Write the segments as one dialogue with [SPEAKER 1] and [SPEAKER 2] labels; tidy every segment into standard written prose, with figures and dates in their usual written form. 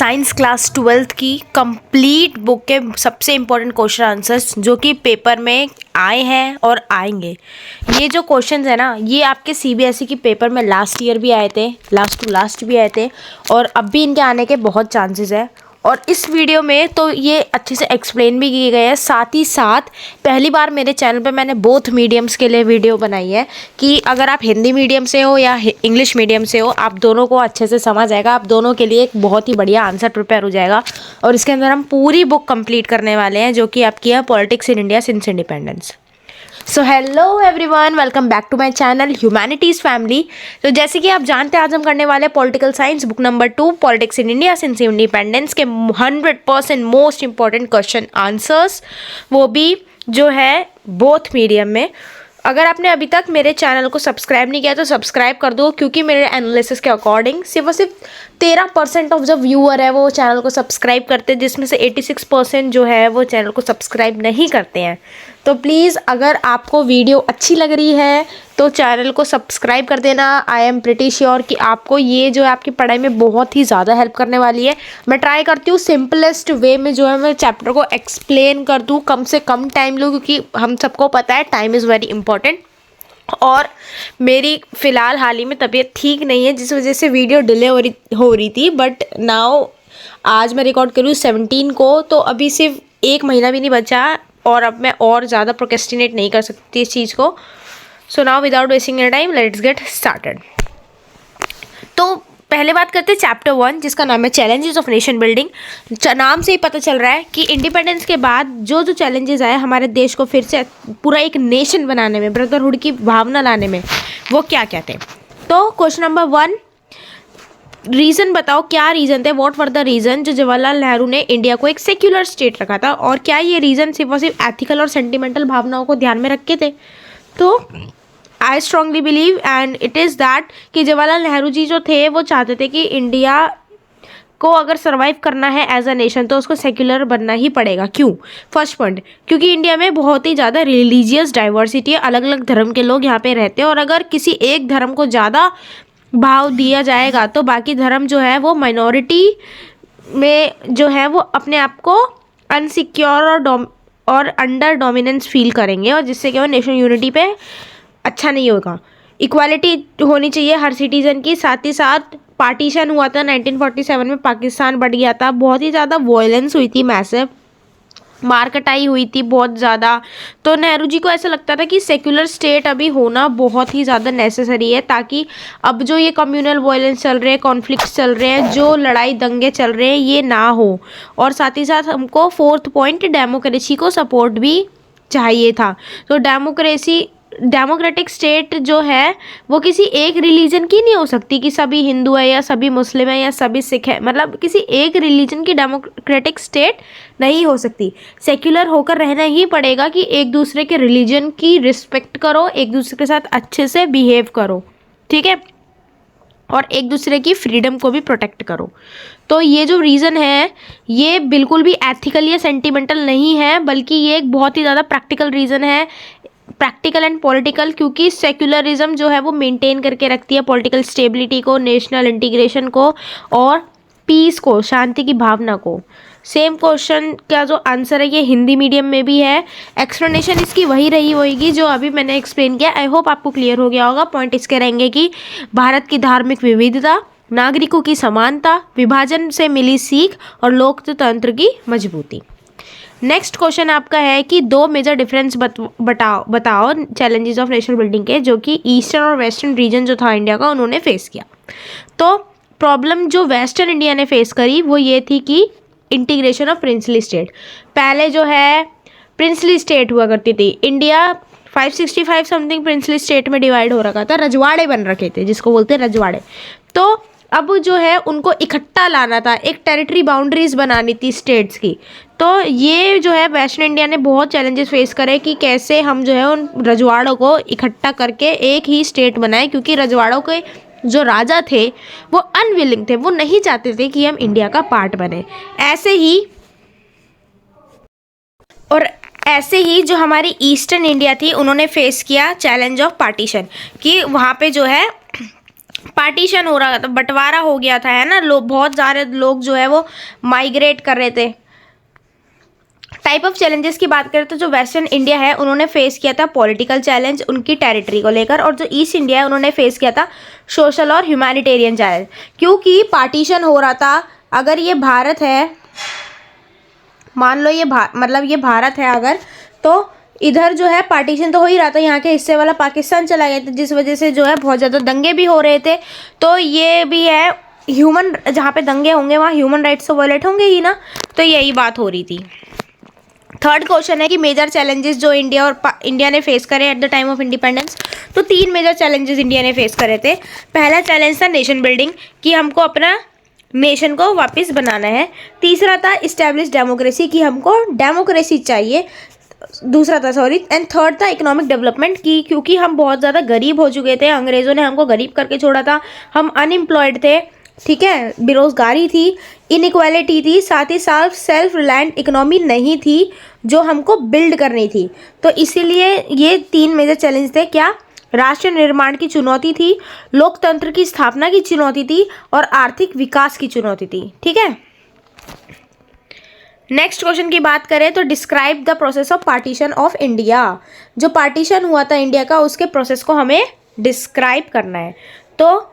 [SPEAKER 1] Science class 12th की complete book के सबसे इम्पोर्टेंट क्वेश्चन आंसर्स जो कि पेपर में आए हैं और आएंगे। ये जो क्वेश्चंस है ना, ये आपके सीबीएसई की पेपर में लास्ट ईयर भी आए थे, लास्ट टू लास्ट भी आए थे और अब भी इनके आने के बहुत चांसेस है। और इस वीडियो में तो ये अच्छे से एक्सप्लेन भी किए गए हैं। साथ ही साथ पहली बार मेरे चैनल पे मैंने बोथ मीडियम्स के लिए वीडियो बनाई है कि अगर आप हिंदी मीडियम से हो या इंग्लिश मीडियम से हो, आप दोनों को अच्छे से समझ आएगा। आप दोनों के लिए एक बहुत ही बढ़िया आंसर प्रिपेयर हो जाएगा। और इसके अंदर हम पूरी बुक कंप्लीट करने वाले हैं जो कि आपकी है politics in India since independence. So hello everyone, welcome back to my channel humanities family. तो जैसे कि आप जानते हैं, आज हम करने वाले political science book number 2 politics in India since independence के 100% मोस्ट इंपॉर्टेंट क्वेश्चन आंसर्स, वो भी जो है बोथ मीडियम में। अगर आपने अभी तक मेरे चैनल को सब्सक्राइब नहीं किया तो सब्सक्राइब कर दो, क्योंकि मेरे एनालिसिस के अकॉर्डिंग सिर्फ और सिर्फ 13% ऑफ जो व्यूअर है वो चैनल को सब्सक्राइब करते हैं, जिसमें से 86% जो है वो चैनल को सब्सक्राइब नहीं करते हैं। तो प्लीज़ अगर आपको वीडियो अच्छी लग रही है तो चैनल को सब्सक्राइब कर देना। आई एम प्रिटी श्योर कि आपको ये जो है आपकी पढ़ाई में बहुत ही ज़्यादा हेल्प करने वाली है। मैं ट्राई करती हूँ सिंपलेस्ट वे में जो है मैं चैप्टर को एक्सप्लेन कर दूँ, कम से कम टाइम लूँ, क्योंकि हम सबको पता है टाइम इज़ वेरी इंपॉर्टेंट। और मेरी फ़िलहाल हाल ही में तबीयत ठीक नहीं है, जिस वजह से वीडियो डिले हो रही थी। बट नाउ आज मैं रिकॉर्ड करूँ 17 को, तो अभी सिर्फ 1 महीना भी नहीं बचा और अब मैं और ज़्यादा प्रोक्रेस्टिनेट नहीं कर सकती इस चीज़ को। So now without wasting your time let's get started. तो पहले बात करते हैं चैप्टर 1, जिसका नाम है चैलेंजेस ऑफ नेशन बिल्डिंग। नाम से ही पता चल रहा है कि इंडिपेंडेंस के बाद जो जो चैलेंजेस आए हमारे देश को फिर से पूरा एक नेशन बनाने में, ब्रदरहुड की भावना लाने में, वो क्या क्या थे। तो क्वेश्चन नंबर 1, रीज़न बताओ, क्या रीज़न थे, व्हाट वर द रीज़न जो जवाहरलाल नेहरू ने इंडिया को एक सेक्युलर स्टेट रखा था, और क्या ये रीज़न सिर्फ और सिर्फ एथिकल और सेंटिमेंटल भावनाओं को ध्यान में रख के थे। तो I strongly believe and it is that कि जवाहरलाल नेहरू जी जो थे वो चाहते थे कि इंडिया को अगर सर्वाइव करना है एज अ नेशन तो उसको सेक्युलर बनना ही पड़ेगा। क्यों? फर्स्ट पॉइंट, क्योंकि इंडिया में बहुत ही ज़्यादा रिलीजियस डाइवर्सिटी है, अलग अलग धर्म के लोग यहाँ पे रहते हैं, और अगर किसी एक धर्म को ज़्यादा भाव दिया जाएगा तो बाकी धर्म जो है वो माइनॉरिटी में जो है वो अपने आप को अनसिक्योर और अंडर डोमिनेंस फील करेंगे, और जिससे कि वो नेशनल यूनिटी पे अच्छा नहीं होगा। इक्वालिटी होनी चाहिए हर सिटीज़न की। साथ ही साथ पार्टीशन हुआ था 1947 में, पाकिस्तान बढ़ गया था, बहुत ही ज़्यादा वॉयलेंस हुई थी, मैसिव मारकटाई हुई थी बहुत ज़्यादा। तो नेहरू जी को ऐसा लगता था कि सेक्युलर स्टेट अभी होना बहुत ही ज़्यादा नेसेसरी है, ताकि अब जो ये कम्युनल वायलेंस चल रहे हैं, कॉन्फ्लिक्ट्स चल रहे हैं, जो लड़ाई दंगे चल रहे हैं, ये ना हो। और साथ ही साथ हमको 4th पॉइंट, डेमोक्रेसी को सपोर्ट भी चाहिए था। तो डेमोक्रेटिक स्टेट जो है वो किसी एक रिलीजन की नहीं हो सकती कि सभी हिंदू है या सभी मुस्लिम है या सभी सिख है, मतलब किसी एक रिलीजन की डेमोक्रेटिक स्टेट नहीं हो सकती। सेक्युलर होकर रहना ही पड़ेगा कि एक दूसरे के रिलीजन की रिस्पेक्ट करो, एक दूसरे के साथ अच्छे से बिहेव करो, ठीक है, और एक दूसरे की फ्रीडम को भी प्रोटेक्ट करो। तो ये जो रीज़न है ये बिल्कुल भी एथिकल या सेंटिमेंटल नहीं है, बल्कि ये एक बहुत ही ज़्यादा प्रैक्टिकल रीज़न है, प्रैक्टिकल एंड पॉलिटिकल, क्योंकि सेक्युलरिज्म जो है वो मेंटेन करके रखती है पॉलिटिकल स्टेबिलिटी को, नेशनल इंटीग्रेशन को और पीस को, शांति की भावना को। सेम क्वेश्चन का जो आंसर है ये हिंदी मीडियम में भी है। एक्सप्लेनेशन इसकी वही रही होगी जो अभी मैंने एक्सप्लेन किया। आई होप आपको क्लियर हो गया होगा। पॉइंट इसके रहेंगे कि भारत की धार्मिक विविधता, नागरिकों की समानता, विभाजन से मिली सीख और लोकतंत्र की मजबूती। नेक्स्ट क्वेश्चन आपका है कि 2 मेजर डिफरेंस बताओ चैलेंजेस ऑफ नेशनल बिल्डिंग के, जो कि ईस्टर्न और वेस्टर्न रीजन जो था इंडिया का उन्होंने फेस किया। तो प्रॉब्लम जो वेस्टर्न इंडिया ने फेस करी वो ये थी कि इंटीग्रेशन ऑफ प्रिंसली स्टेट। पहले जो है प्रिंसली स्टेट हुआ करती थी इंडिया, 565 समथिंग प्रिंसली स्टेट में डिवाइड हो रखा था, रजवाड़े बन रखे थे जिसको बोलते हैं रजवाड़े। तो अब जो है उनको इकट्ठा लाना था, एक टेरिटरी बाउंड्रीज बनानी थी स्टेट्स की। तो ये जो है वेस्टर्न इंडिया ने बहुत चैलेंजेस फेस करे कि कैसे हम जो है उन रजवाड़ों को इकट्ठा करके एक ही स्टेट बनाए, क्योंकि रजवाड़ों के जो राजा थे वो अनविलिंग थे, वो नहीं चाहते थे कि हम इंडिया का पार्ट बने। ऐसे ही जो हमारी ईस्टर्न इंडिया थी उन्होंने फेस किया चैलेंज ऑफ पार्टीशन, कि वहाँ पे जो है पार्टीशन हो रहा था, बंटवारा हो गया था, है ना, लोग बहुत सारे लोग जो है वो माइग्रेट कर रहे थे। टाइप ऑफ चैलेंजेस की बात करें तो जो वेस्टर्न इंडिया है उन्होंने फेस किया था पॉलिटिकल चैलेंज उनकी टेरिटरी को लेकर, और जो ईस्ट इंडिया है उन्होंने फेस किया था सोशल और ह्यूमैनिटेरियन चैलेंज, क्योंकि पार्टीशन हो रहा था। अगर ये भारत है, मान लो ये मतलब ये भारत है अगर, तो इधर जो है पार्टीशन तो हो ही रहा था, यहाँ के हिस्से वाला पाकिस्तान चला गया था, जिस वजह से जो है बहुत ज़्यादा दंगे भी हो रहे थे। तो ये भी है ह्यूमन, जहाँ पे दंगे होंगे वहाँ ह्यूमन राइट्स तो वायलेट होंगे ही ना, तो यही बात हो रही थी। थर्ड क्वेश्चन है कि मेजर चैलेंजेस जो इंडिया ने फेस करे at the time of independence. तो 3 मेजर चैलेंजेस इंडिया ने फेस करे थे। पहला चैलेंज था नेशन बिल्डिंग, कि हमको अपना नेशन को वापस बनाना है। तीसरा था इस्टेब्लिश डेमोक्रेसी, कि हमको डेमोक्रेसी चाहिए, दूसरा था सॉरी, एंड थर्ड था इकोनॉमिक डेवलपमेंट की, क्योंकि हम बहुत ज़्यादा गरीब हो चुके थे, अंग्रेज़ों ने हमको गरीब करके छोड़ा था, हम अनएम्प्लॉयड थे, ठीक है, बेरोज़गारी थी, इनइक्वालिटी थी, साथ ही साथ सेल्फ रिलायंट इकोनॉमी नहीं थी जो हमको बिल्ड करनी थी। तो इसीलिए ये 3 मेजर चैलेंज थे। क्या? राष्ट्र निर्माण की चुनौती थी, लोकतंत्र की स्थापना की चुनौती थी, और आर्थिक विकास की चुनौती थी। ठीक है, नेक्स्ट क्वेश्चन की बात करें तो describe the process of partition of India. जो पार्टीशन हुआ था इंडिया का, उसके प्रोसेस को हमें डिस्क्राइब करना है। तो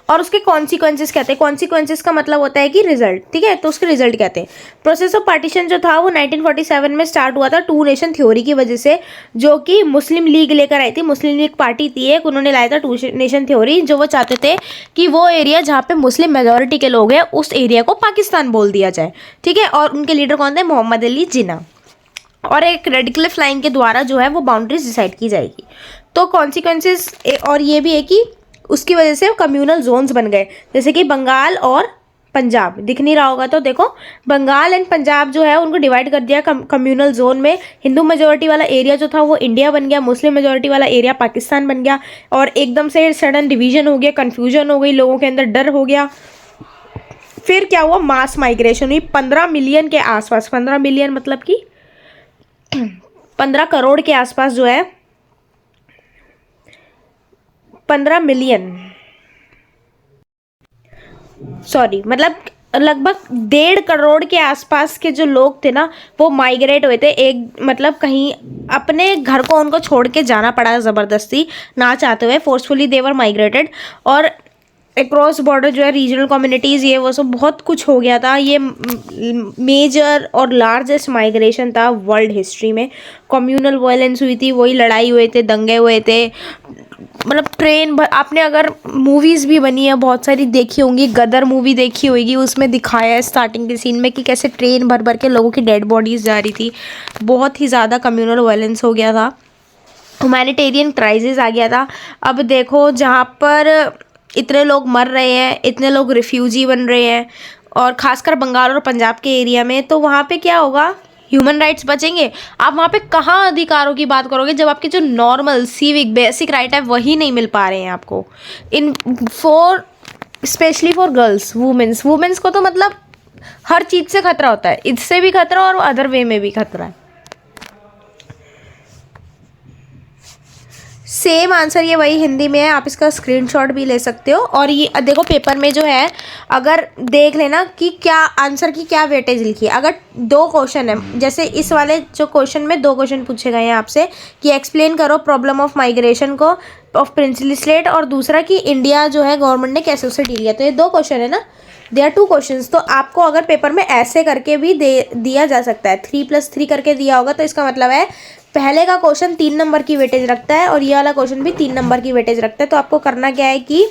[SPEAKER 1] और उसके कॉन्सिक्वेंसेस कहते हैं। कॉन्सिक्वेंसेस का मतलब होता है कि रिजल्ट, ठीक है, तो उसके रिजल्ट कहते हैं। प्रोसेस ऑफ पार्टीशन जो था वो 1947 में स्टार्ट हुआ था 2 नेशन थ्योरी की वजह से, जो कि मुस्लिम लीग लेकर आई थी। मुस्लिम लीग पार्टी थी एक, उन्होंने लाया था 2 नेशन थ्योरी, जो वो चाहते थे कि वो एरिया जहाँ पे मुस्लिम मेजोरिटी के लोग हैं उस एरिया को पाकिस्तान बोल दिया जाए, ठीक है। और उनके लीडर कौन थे? मोहम्मद अली जिन्ना। और एक रेड क्लिफ लाइन के द्वारा जो है वो बाउंड्रीज डिसाइड की जाएगी। तो कॉन्सिक्वेंसेस और ये भी है कि उसकी वजह से कम्युनल जोन्स बन गए, जैसे कि बंगाल और पंजाब। दिख नहीं रहा होगा तो देखो, बंगाल एंड पंजाब जो है उनको डिवाइड कर दिया कम्युनल जोन में। हिंदू मेजोरिटी वाला एरिया जो था वो इंडिया बन गया, मुस्लिम मेजोरिटी वाला एरिया पाकिस्तान बन गया, और एकदम से सडन डिवीजन हो गया, कन्फ्यूजन हो गई, लोगों के अंदर डर हो गया। फिर क्या हुआ? मास माइग्रेशन हुई 15 मिलियन के आसपास। 15 मिलियन मतलब कि 15 करोड़ के आसपास जो है, 15 मिलियन, सॉरी, मतलब लगभग 1.5 करोड़ के आसपास के जो लोग थे ना, वो माइग्रेट हुए थे। एक मतलब कहीं अपने घर को उनको छोड़ के जाना पड़ा ज़बरदस्ती, ना चाहते हुए, फोर्सफुली देवर माइग्रेटेड। और अक्रॉस बॉर्डर जो है रीजनल कम्युनिटीज़, ये वो सब बहुत कुछ हो गया था। ये मेजर और लार्जेस्ट माइग्रेशन था वर्ल्ड हिस्ट्री में। कम्युनल वायलेंस हुई थी, वही लड़ाई हुए थे, दंगे हुए थे, मतलब ट्रेन आपने अगर मूवीज़ भी बनी है बहुत सारी देखी होंगी, गदर मूवी देखी होगी, उसमें दिखाया है स्टार्टिंग के सीन में कि कैसे ट्रेन भर भर के लोगों की डेड बॉडीज़ जा रही थी। बहुत ही ज़्यादा कम्युनल वायलेंस हो गया था, ह्यूमैनिटेरियन क्राइसिस आ गया था। अब देखो, जहाँ पर इतने लोग मर रहे हैं, इतने लोग रिफ्यूजी बन रहे हैं, और ख़ासकर बंगाल और पंजाब के एरिया में, तो वहाँ पे क्या होगा? ह्यूमन राइट्स बचेंगे? आप वहाँ पे कहाँ अधिकारों की बात करोगे जब आपके जो नॉर्मल सिविक बेसिक राइट है वही नहीं मिल पा रहे हैं आपको। इन for specially for girls, womens को तो मतलब हर चीज़ से खतरा होता है, इससे भी खतरा और अदर वे में भी खतरा है। सेम आंसर ये वही हिंदी में है, आप इसका स्क्रीनशॉट भी ले सकते हो। और ये देखो पेपर में जो है, अगर देख लेना कि क्या आंसर की क्या वेटेज लिखी है। अगर 2 क्वेश्चन है, जैसे इस वाले जो क्वेश्चन में 2 क्वेश्चन पूछे गए हैं आपसे कि एक्सप्लेन करो प्रॉब्लम ऑफ माइग्रेशन को ऑफ प्रिंसली स्टेट, और दूसरा कि इंडिया जो है गवर्नमेंट ने कैसे उससे डील किया। तो ये 2 क्वेश्चन है ना, दे आर 2 क्वेश्चंस। तो आपको अगर पेपर में ऐसे करके भी दिया जा सकता है, 3+3 करके दिया होगा, तो इसका मतलब है पहले का क्वेश्चन 3 नंबर की वेटेज रखता है और ये वाला क्वेश्चन भी 3 नंबर की वेटेज रखता है। तो आपको करना क्या है कि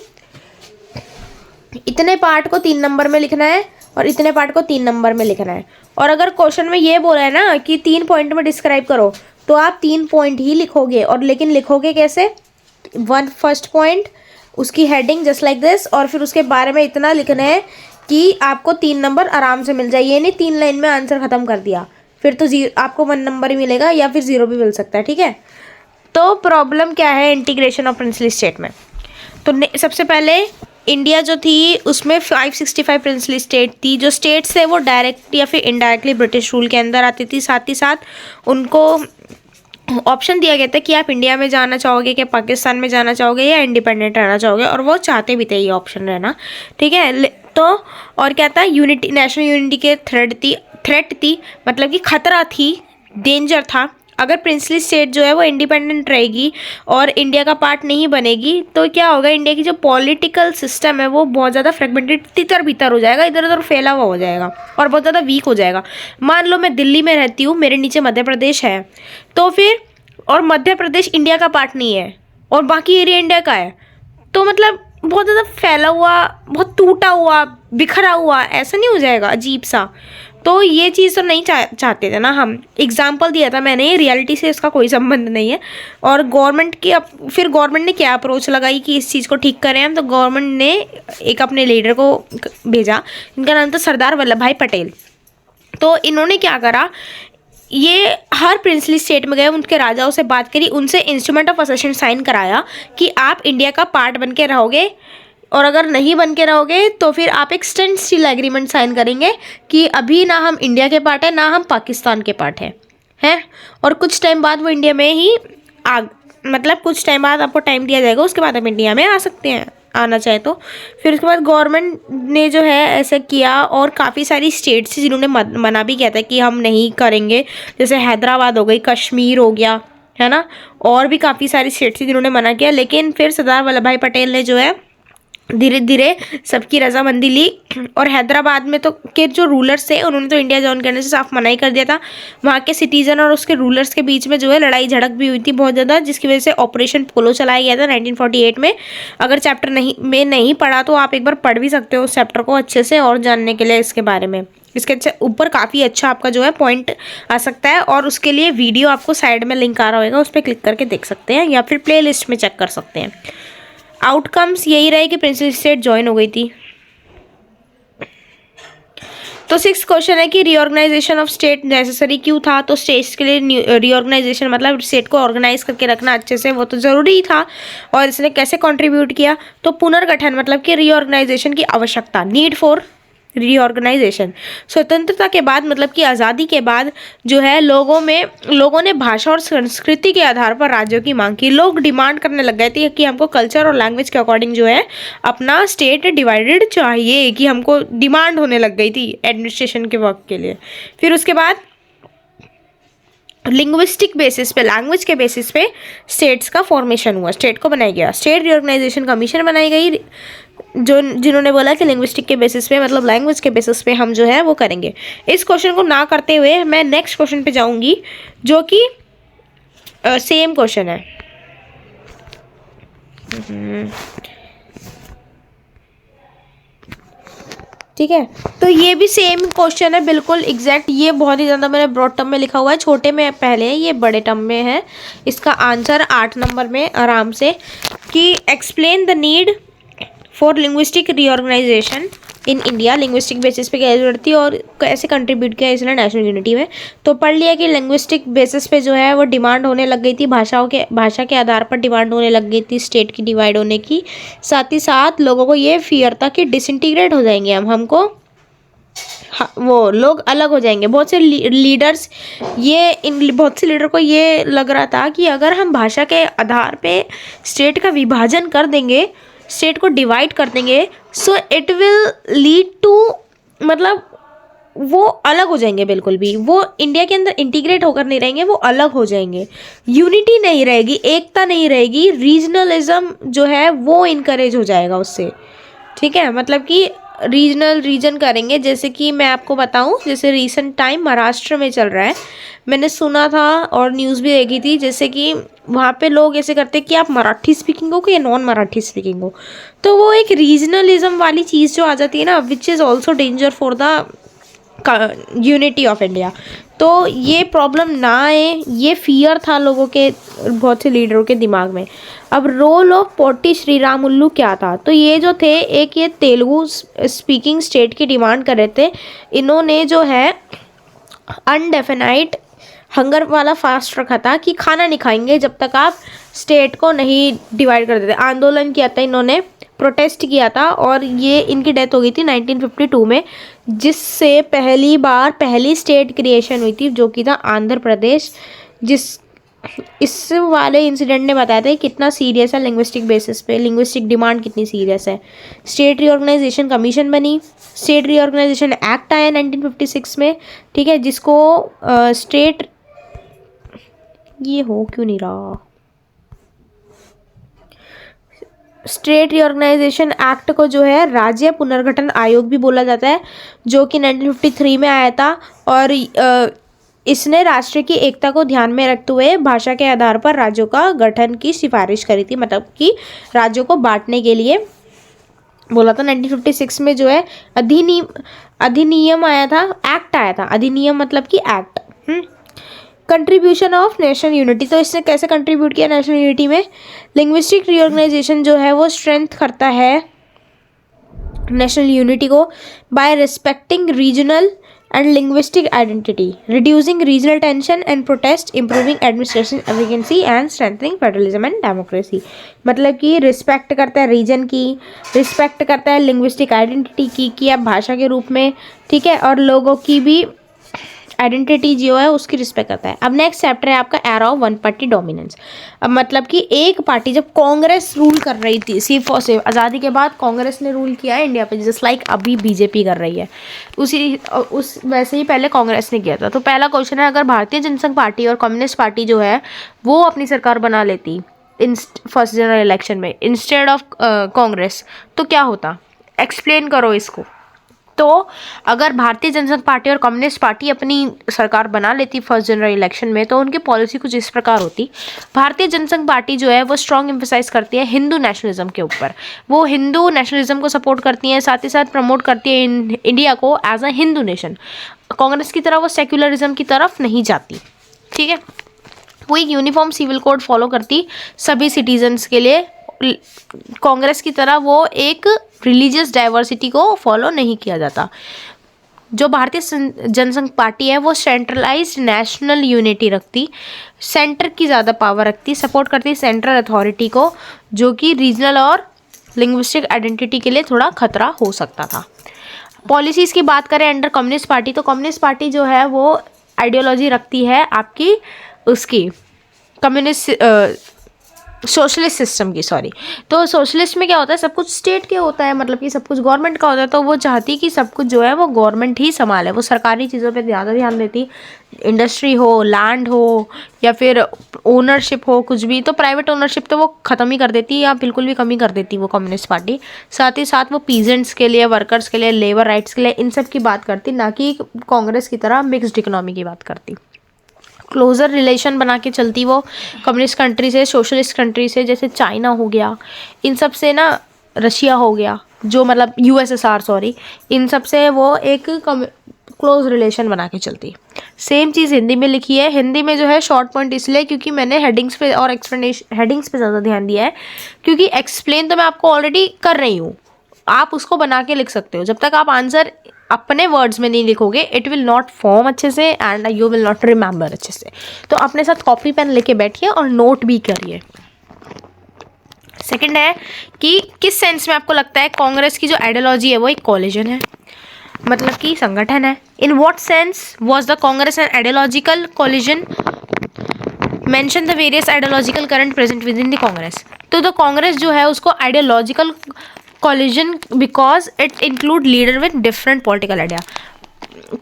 [SPEAKER 1] इतने पार्ट को 3 नंबर में लिखना है और इतने पार्ट को 3 नंबर में लिखना है। और अगर क्वेश्चन में ये बोला है ना कि 3 पॉइंट में डिस्क्राइब करो, तो आप 3 पॉइंट ही लिखोगे। और लेकिन लिखोगे कैसे? फर्स्ट पॉइंट, उसकी हेडिंग जस्ट लाइक दिस, और फिर उसके बारे में इतना लिखना है कि आपको 3 नंबर आराम से मिल जाए। ये नहीं 3 लाइन में आंसर ख़त्म कर दिया, फिर तो आपको 1 नंबर ही मिलेगा या फिर 0 भी मिल सकता है, ठीक है। तो प्रॉब्लम क्या है इंटीग्रेशन ऑफ प्रिंसली स्टेट में? तो सबसे पहले इंडिया जो थी उसमें 565 प्रिंसली स्टेट थी। जो स्टेट्स थे वो डायरेक्ट या फिर इनडायरेक्टली ब्रिटिश रूल के अंदर आती थी। साथ ही साथ उनको ऑप्शन दिया गया था कि आप इंडिया में जाना चाहोगे, क्या पाकिस्तान में जाना चाहोगे, या इंडिपेंडेंट रहना चाहोगे, और वो चाहते भी थे ये ऑप्शन रहना, ठीक है। तो और क्या था, यूनिटी, नेशनल यूनिटी के थ्रेट थी, मतलब कि खतरा थी, डेंजर था। अगर प्रिंसली स्टेट जो है वो इंडिपेंडेंट रहेगी और इंडिया का पार्ट नहीं बनेगी तो क्या होगा, इंडिया की जो पॉलिटिकल सिस्टम है वो बहुत ज़्यादा फ्रेगमेंटेड, तितर बितर हो जाएगा, इधर उधर फैला हुआ हो जाएगा और बहुत ज़्यादा वीक हो जाएगा। मान लो मैं दिल्ली में रहती हूँ, मेरे नीचे मध्य प्रदेश है, तो फिर, और मध्य प्रदेश इंडिया का पार्ट नहीं है और बाकी एरिया इंडिया का है, तो मतलब बहुत ज़्यादा फैला हुआ, बहुत टूटा हुआ, बिखरा हुआ, ऐसा नहीं हो जाएगा अजीब सा। तो ये चीज़ तो नहीं चाहते थे ना हम। एग्जाम्पल दिया था मैंने, रियलिटी से इसका कोई संबंध नहीं है। और गवर्नमेंट की फिर गवर्नमेंट ने क्या अप्रोच लगाई कि इस चीज़ को ठीक करें हम, तो गवर्नमेंट ने एक अपने लीडर को भेजा, इनका नाम था सरदार वल्लभ भाई पटेल। तो इन्होंने क्या करा, ये हर प्रिंसली स्टेट में गए, उनके राजाओं से बात करी, उनसे इंस्ट्रूमेंट ऑफ असेशन साइन कराया कि आप इंडिया का पार्ट बन के रहोगे, और अगर नहीं बन के रहोगे तो फिर आप एक स्टैंड स्टिल एग्रीमेंट साइन करेंगे कि अभी ना हम इंडिया के पार्ट है ना हम पाकिस्तान के पार्ट हैं। और कुछ टाइम बाद वो इंडिया में ही मतलब कुछ टाइम बाद आपको टाइम दिया जाएगा, उसके बाद आप इंडिया में आ सकते हैं, आना चाहे तो। फिर उसके बाद गवर्नमेंट ने जो है ऐसा किया, और काफ़ी सारी स्टेट्स जिन्होंने मना भी किया था कि हम नहीं करेंगे, जैसे हैदराबाद हो गई, कश्मीर हो गया, है ना, और भी काफ़ी सारी स्टेट्स थी जिन्होंने मना किया। लेकिन फिर सरदार वल्लभ भाई पटेल ने जो है धीरे धीरे सबकी रजामंदी ली, और हैदराबाद में तो के जो रूलर्स थे उन्होंने तो इंडिया ज्वाइन करने से साफ मना ही कर दिया था। वहाँ के सिटीजन और उसके रूलर्स के बीच में जो है लड़ाई झड़प भी हुई थी बहुत ज़्यादा, जिसकी वजह से ऑपरेशन पोलो चलाया गया था 1948 में। अगर चैप्टर नहीं पढ़ा तो आप एक बार पढ़ भी सकते हो उस चैप्टर को अच्छे से, और जानने के लिए इसके बारे में। इसके ऊपर काफ़ी अच्छा आपका जो है पॉइंट आ सकता है, और उसके लिए वीडियो आपको साइड में लिंक आ रहा होगा, उस पर क्लिक करके देख सकते हैं, या फिर प्ले लिस्ट में चेक कर सकते हैं। आउटकम्स यही रहे कि प्रिंसली स्टेट ज्वाइन हो गई थी। तो 6th क्वेश्चन है कि रीऑर्गेनाइजेशन ऑफ स्टेट नेसेसरी क्यों था। तो स्टेट्स के लिए रीऑर्गेनाइजेशन मतलब स्टेट को ऑर्गेनाइज करके रखना अच्छे से, वो तो ज़रूरी था। और इसने कैसे कंट्रीब्यूट किया, तो पुनर्गठन मतलब कि रीऑर्गेनाइजेशन की आवश्यकता, नीड फॉर रीऑर्गेनाइजेशन। स्वतंत्रता के बाद मतलब कि आज़ादी के बाद जो है लोगों ने भाषा और संस्कृति के आधार पर राज्यों की मांग की। लोग डिमांड करने लग गए थे कि हमको कल्चर और लैंग्वेज के अकॉर्डिंग जो है अपना स्टेट डिवाइडेड चाहिए, कि हमको डिमांड होने लग गई थी एडमिनिस्ट्रेशन के वर्क के लिए। फिर उसके बाद लिंग्विस्टिक बेसिस पे, लैंग्वेज के बेसिस पे स्टेट्स का फॉर्मेशन हुआ, स्टेट को बनाया गया। स्टेट रीऑर्गेनाइजेशन कमीशन बनाई गई, जिन्होंने बोला कि लिंग्विस्टिक के बेसिस पे मतलब लैंग्वेज के बेसिस पे हम जो है वो करेंगे। इस क्वेश्चन को ना करते हुए मैं नेक्स्ट क्वेश्चन पे जाऊंगी, जो कि सेम क्वेश्चन है। ठीक है, तो ये भी सेम क्वेश्चन है बिल्कुल एग्जैक्ट। ये बहुत ही ज़्यादा मैंने ब्रॉड टर्म में लिखा हुआ है, छोटे में पहले है, ये बड़े टर्म में है। इसका आंसर 8 नंबर में आराम से, कि explain the need for linguistic reorganisation in India. Linguistic basis पे क्या जरूरत थी और कैसे कंट्रीब्यूट किया इसने नेशनल यूनिटी में। तो पढ़ लिया कि लिंग्विस्टिक बेसिस पे जो है वो डिमांड होने लग गई थी, भाषा के आधार पर डिमांड होने लग गई थी स्टेट की डिवाइड होने की। साथ ही साथ लोगों को ये फियर था कि डिसइंटीग्रेट हो जाएंगे हमको वो लोग अलग हो जाएंगे। बहुत से लीडर्स बहुत से लीडर को ये लग रहा था कि अगर हम भाषा के आधार पे स्टेट का विभाजन कर देंगे, स्टेट को डिवाइड कर देंगे, so it will lead to मतलब वो अलग हो जाएंगे, बिल्कुल भी वो इंडिया के अंदर इंटीग्रेट होकर नहीं रहेंगे, वो अलग हो जाएंगे। यूनिटी नहीं रहेगी, एकता नहीं रहेगी, रीजनलिज्म जो है वो इनकरेज हो जाएगा उससे। ठीक है, मतलब कि रीजन करेंगे। जैसे कि मैं आपको बताऊं, जैसे रिसेंट टाइम महाराष्ट्र में चल रहा है, मैंने सुना था और न्यूज़ भी देखी थी, जैसे कि वहाँ पे लोग ऐसे करते हैं कि आप मराठी स्पीकिंग हो कि नॉन मराठी स्पीकिंग हो, तो वो एक रीजनलिज्म वाली चीज़ जो आ जाती है ना, which is also danger for the unity of India. तो ये प्रॉब्लम ना आए, ये फियर था लोगों के, बहुत से लीडरों के दिमाग में। अब रोल ऑफ पोटी श्रीरामुल्लू क्या था, तो ये जो थे एक ये तेलुगु स्पीकिंग स्टेट की डिमांड कर रहे थे। इन्होंने जो है अनडेफिनाइट हंगर वाला फास्ट रखा था कि खाना नहीं खाएंगे जब तक आप स्टेट को नहीं डिवाइड कर देते। आंदोलन किया था इन्होंने, प्रोटेस्ट किया था, और ये इनकी डेथ हो गई थी 1952 में, जिससे पहली स्टेट क्रिएशन हुई थी, जो कि था आंध्र प्रदेश, इस वाले इंसिडेंट ने बताया था कि कितना सीरियस है लिंग्विस्टिक बेसिस पे, लिंग्विस्टिक डिमांड कितनी सीरियस है। स्टेट रीऑर्गेनाइजेशन कमीशन बनी, स्टेट रीऑर्गेनाइजेशन एक्ट आया 1956 में, ठीक है, जिसको स्टेट, ये हो क्यों नहीं रहा, स्टेट रीऑर्गेनाइजेशन एक्ट को जो है राज्य पुनर्गठन आयोग भी बोला जाता है, जो कि 1953 में आया था। और इसने राष्ट्र की एकता को ध्यान में रखते हुए भाषा के आधार पर राज्यों का गठन की सिफारिश करी थी, मतलब कि राज्यों को बांटने के लिए बोला था। 1956 में जो है अधिनियम आया था, एक्ट आया था, अधिनियम मतलब कि act. Contribution of national unity, तो इसने कैसे कंट्रीब्यूट किया नेशनल यूनिटी में? लिंग्विस्टिक रीऑर्गेनाइजेशन जो है वो स्ट्रेंथ करता है नेशनल यूनिटी को by respecting regional and linguistic identity, reducing regional tension and protest, improving administration efficiency and strengthening federalism and democracy. मतलब कि रिस्पेक्ट करता है रीजन की, रिस्पेक्ट करता है लिंग्विस्टिक आइडेंटिटी की, कि आप भाषा के रूप में, ठीक है, और लोगों की भी आइडेंटिटी जो है उसकी रिस्पेक्ट करता है। अब नेक्स्ट चैप्टर है आपका era of one party dominance. अब मतलब कि एक पार्टी, जब कांग्रेस रूल कर रही थी, सिर्फ और सिर्फ आज़ादी के बाद कांग्रेस ने रूल किया है इंडिया पे, जस्ट लाइक अभी बीजेपी कर रही है, उस वैसे ही पहले कांग्रेस ने किया था। तो पहला क्वेश्चन है, अगर भारतीय जनसंघ पार्टी और कम्युनिस्ट पार्टी जो है वो अपनी सरकार बना लेती इन फर्स्ट जनरल इलेक्शन में इंस्टेड ऑफ कांग्रेस, तो क्या होता? एक्सप्लेन करो इसको। तो अगर भारतीय जनसंघ पार्टी और कम्युनिस्ट पार्टी अपनी सरकार बना लेती फर्स्ट जनरल इलेक्शन में, तो उनकी पॉलिसी कुछ इस प्रकार होती। भारतीय जनसंघ पार्टी जो है वो स्ट्रॉन्ग एम्फेसाइज करती है हिंदू नेशनलिज्म के ऊपर, वो हिंदू नेशनलिज्म को सपोर्ट करती है, साथ ही साथ प्रमोट करती है इंडिया को as a Hindu nation. Congress की तरह वो सेक्युलरिज्म की तरफ नहीं जाती, ठीक है। वो एक यूनिफॉर्म सिविल कोड फॉलो करती सभी सिटीजन्स के लिए, कांग्रेस की तरह वो एक रिलीजियस डाइवर्सिटी को फॉलो नहीं किया जाता। जो भारतीय जनसंघ पार्टी है वो सेंट्रलाइज्ड नेशनल यूनिटी रखती, सेंटर की ज़्यादा पावर रखती, सपोर्ट करती सेंट्रल अथॉरिटी को, जो कि रीजनल और लिंग्विस्टिक आइडेंटिटी के लिए थोड़ा खतरा हो सकता था। पॉलिसीज़ की बात करें अंडर कम्युनिस्ट पार्टी, तो कम्युनिस्ट पार्टी जो है वो आइडियोलॉजी रखती है आपकी उसकी कम्युनिस्ट सोशलिस्ट सिस्टम की, सॉरी। तो सोशलिस्ट में क्या होता है, सब कुछ स्टेट के होता है, मतलब कि सब कुछ गवर्नमेंट का होता है। तो वो चाहती कि सब कुछ जो है वो गवर्नमेंट ही संभाले, वो सरकारी चीज़ों पे ज़्यादा ध्यान देती, इंडस्ट्री हो, लैंड हो, या फिर ओनरशिप हो, कुछ भी। तो प्राइवेट ओनरशिप तो वो ख़त्म ही कर देती या बिल्कुल भी कम ही कर देती वो कम्युनिस्ट पार्टी। साथ ही साथ वो पीजेंट्स के लिए, वर्कर्स के लिए, लेबर राइट्स के लिए, इन सब की बात करती, ना कि कांग्रेस की तरह मिक्सड इकोनॉमी की बात करती। क्लोज़र रिलेशन बना के चलती वो कम्युनिस्ट कंट्री से, सोशलिस्ट कंट्री से, जैसे चाइना हो गया, इन सब से ना, रशिया हो गया, जो मतलब यूएसएसआर, सॉरी, इन सब से वो एक क्लोज रिलेशन बना के चलती। सेम चीज़ हिंदी में लिखी है। हिंदी में जो है शॉर्ट पॉइंट इसलिए क्योंकि मैंने हेडिंग्स पे और एक्सप्लेनेशन हेडिंग्स पे ज़्यादा ध्यान दिया है, क्योंकि एक्सप्लेन तो मैं आपको ऑलरेडी कर रही हूँ, आप उसको बना के लिख सकते हो। जब तक आप आंसर अपने वर्ड्स में नहीं लिखोगे, इट विल नॉट फॉर्म अच्छे से and you will not remember अच्छे से। तो अपने साथ कॉपी पेन लेके बैठिए और नोट भी करिए। सेकंड है कि किस सेंस में आपको लगता है कांग्रेस की जो आइडियोलॉजी है वो एक कोलिजन है, मतलब कि संगठन है। In what sense was the Congress an ideological collision? Mention the various ideological current present with in the Congress. तो कांग्रेस जो है उसको ideological collision because it include leader with different political idea.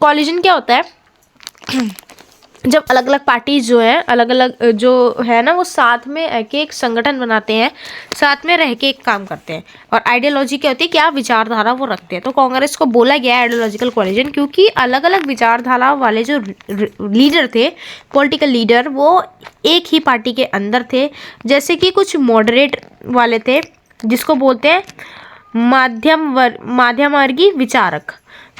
[SPEAKER 1] Collision क्या होता है? जब अलग अलग पार्टीज जो है, अलग अलग जो है ना, वो साथ में एक संगठन बनाते हैं, साथ में रह के एक काम करते हैं। और आइडियोलॉजी क्या होती है? क्या विचारधारा वो रखते हैं। तो कांग्रेस को बोला गया है आइडियोलॉजिकल कॉलिजन, क्योंकि अलग अलग विचारधारा वाले जो लीडर थे, पॉलिटिकल लीडर, वो एक ही पार्टी के अंदर थे। जैसे कि कुछ मॉडरेट वाले थे, जिसको बोलते हैं माध्यमवर्गीय विचारक।